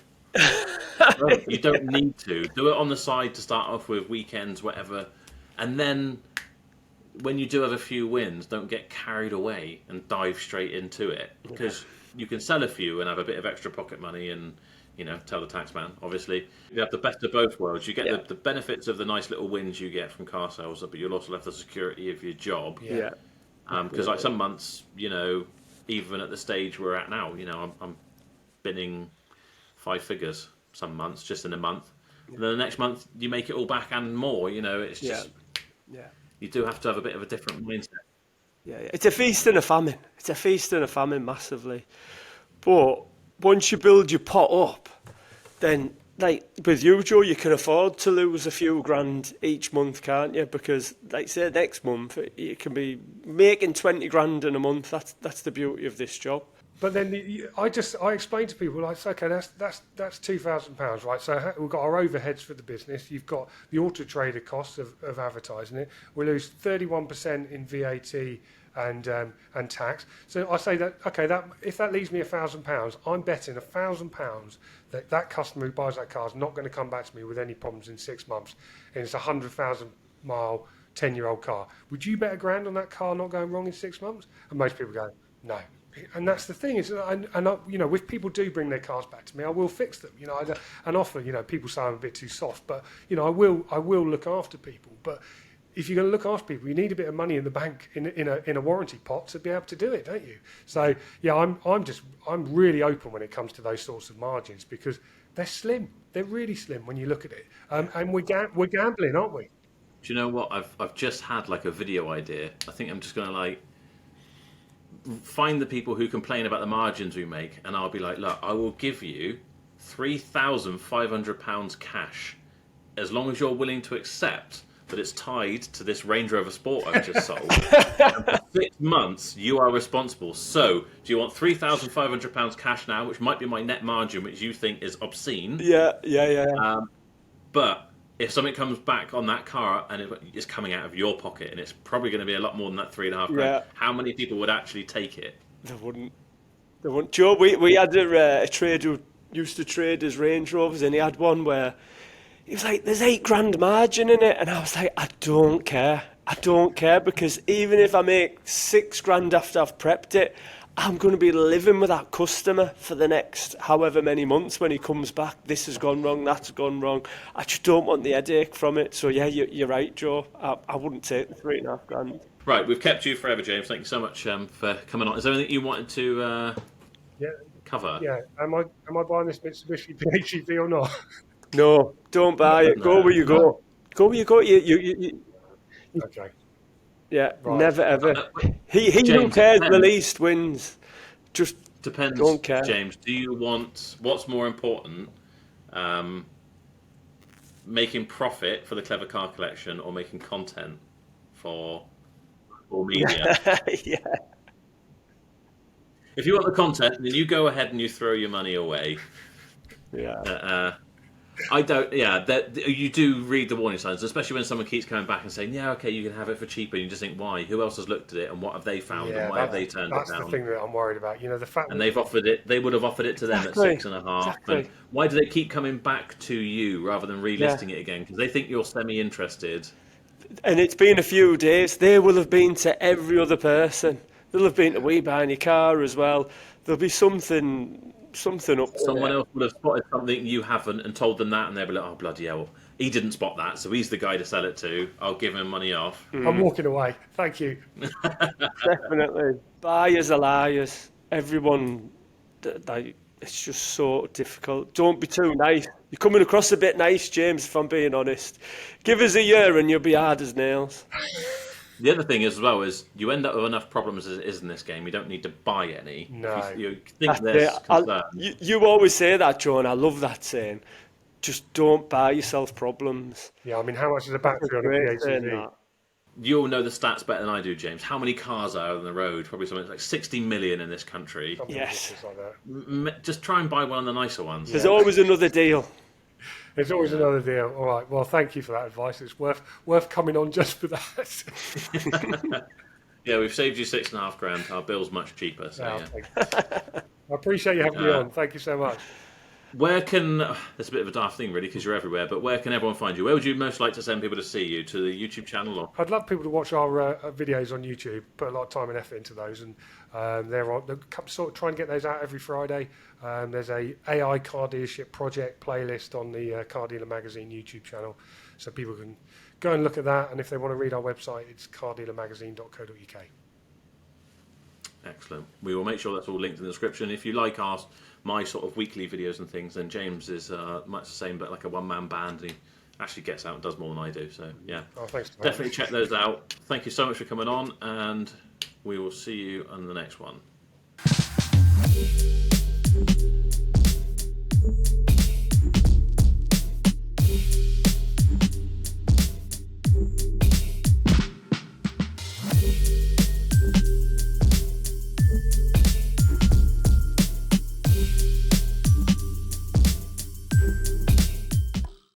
well, you don't need to. Do it on the side to start off with, weekends, whatever. And then when you do have a few wins, don't get carried away and dive straight into it, because you can sell a few and have a bit of extra pocket money and tell the tax man. Obviously, you have the best of both worlds. You get the benefits of the nice little wins you get from car sales, but you'll also have the security of your job. Yeah. Because like some months, even at the stage we're at now, I'm binning 5 figures some months just in a month. And then the next month you make it all back and more. It's just you do have to have a bit of a different mindset. Yeah, it's a feast and a famine. It's a feast and a famine massively. But once you build your pot up, then like with you, Joe, you can afford to lose a few grand each month, can't you? Because like say next month you can be making 20 grand in a month. That's the beauty of this job. But then I explain to people like, okay, that's £2,000, right? So we've got our overheads for the business. You've got the auto trader costs of advertising it. We lose 31% in VAT and tax. So I say that okay, that if that leaves me £1,000, I'm betting £1,000 that customer who buys that car is not going to come back to me with any problems in 6 months, and it's a 100,000 mile 10-year-old car. Would you bet £1,000 on that car not going wrong in 6 months? And most people go no. And that's the thing is, and if people do bring their cars back to me, I will fix them. And often, people say I'm a bit too soft, but I will look after people. But if you're going to look after people, you need a bit of money in the bank in a warranty pot to be able to do it, don't you? So yeah, I'm really open when it comes to those sorts of margins because they're slim. They're really slim when you look at it. And we're gambling, aren't we? Do you know what? I've just had like a video idea. I think I'm just going to find the people who complain about the margins we make, and I'll be like, look, I will give you £3,500 cash as long as you're willing to accept that it's tied to this Range Rover Sport I've just sold. And for 6 months, you are responsible. So, do you want £3,500 cash now, which might be my net margin, which you think is obscene? Yeah. But if something comes back on that car and it's coming out of your pocket and it's probably going to be a lot more than that 3.5 grand, how many people would actually take it? They wouldn't. Joe, we had a trader who used to trade his Range Rovers, and he had one where he was like, there's 8 grand margin in it. And I was like, I don't care. Because even if I make 6 grand after I've prepped it, I'm going to be living with that customer for the next however many months when he comes back. This has gone wrong, that's gone wrong. I just don't want the headache from it. So yeah, you're right, Joe. I wouldn't take the 3.5 grand. Right, we've kept you forever, James. Thank you so much for coming on. Is there anything you wanted to cover? Yeah. Am I buying this Mitsubishi PHEV or not? No, don't buy it. Go where you go. Go where you go. You Okay. Yeah, Right. Never ever. He James, who cares the depends. least wins. Just Depends, don't care. James. Do you want what's more important? Making profit for the Clever Car Collection or making content for media? Yeah. If you want the content, then you go ahead and you throw your money away. Yeah. I don't. Yeah, you do read the warning signs, especially when someone keeps coming back and saying, "Yeah, okay, you can have it for cheaper." And you just think, "Why? Who else has looked at it, and what have they found, and why have they turned it down?" That's the thing that I'm worried about. The fact. And they've offered it. They would have offered it to them at 6.5. Exactly. And why do they keep coming back to you rather than relisting it again? Because they think you're semi-interested. And it's been a few days. They will have been to every other person. They'll have been to We Buy Any Car as well. There'll be something up there. Someone else would have spotted something you haven't and told them that, and they'll be like, "Oh bloody hell, he didn't spot that, so he's the guy to sell it to. I'll give him money off." I'm walking away. Thank you. Definitely. Buyers are liars. Everyone, it's just so difficult. Don't be too nice. You're coming across a bit nice, James, if I'm being honest. Give us a year and you'll be hard as nails. The other thing as well is you end up with enough problems as it is in this game. You don't need to buy any. No. You think there's concern. You always say that, Joe, and I love that saying. Just don't buy yourself problems. Yeah, I mean, how much is a battery on a Great saying PHEV? that. You'll know the stats better than I do, James. How many cars are on the road? Probably something like 60 million in this country. Something Yes. ridiculous like that. Just try and buy one of the nicer ones. There's always another deal. There's always another deal. All right. Well, thank you for that advice. It's worth coming on just for that. Yeah, we've saved you 6.5 grand. Our bill's much cheaper. So Yeah, yeah. I appreciate you having me on. Thank you so much. Where can that's a bit of a daft thing, really, because you're everywhere. But where can everyone find you? Where would you most like to send people to see you? To the YouTube channel, or I'd love people to watch our videos on YouTube. Put a lot of time and effort into those, and they're sort of trying to get those out every Friday. There's a AI car dealership project playlist on the Car Dealer Magazine YouTube channel, so people can go and look at that. And if they want to read our website, it's cardealermagazine.co.uk. excellent. We will make sure that's all linked in the description. If you like my sort of weekly videos and things, then James is much the same, but like a one-man band, and he actually gets out and does more than I do. So yeah, Oh, thanks. definitely check those out. Thank you so much for coming on, and we will see you on the next one.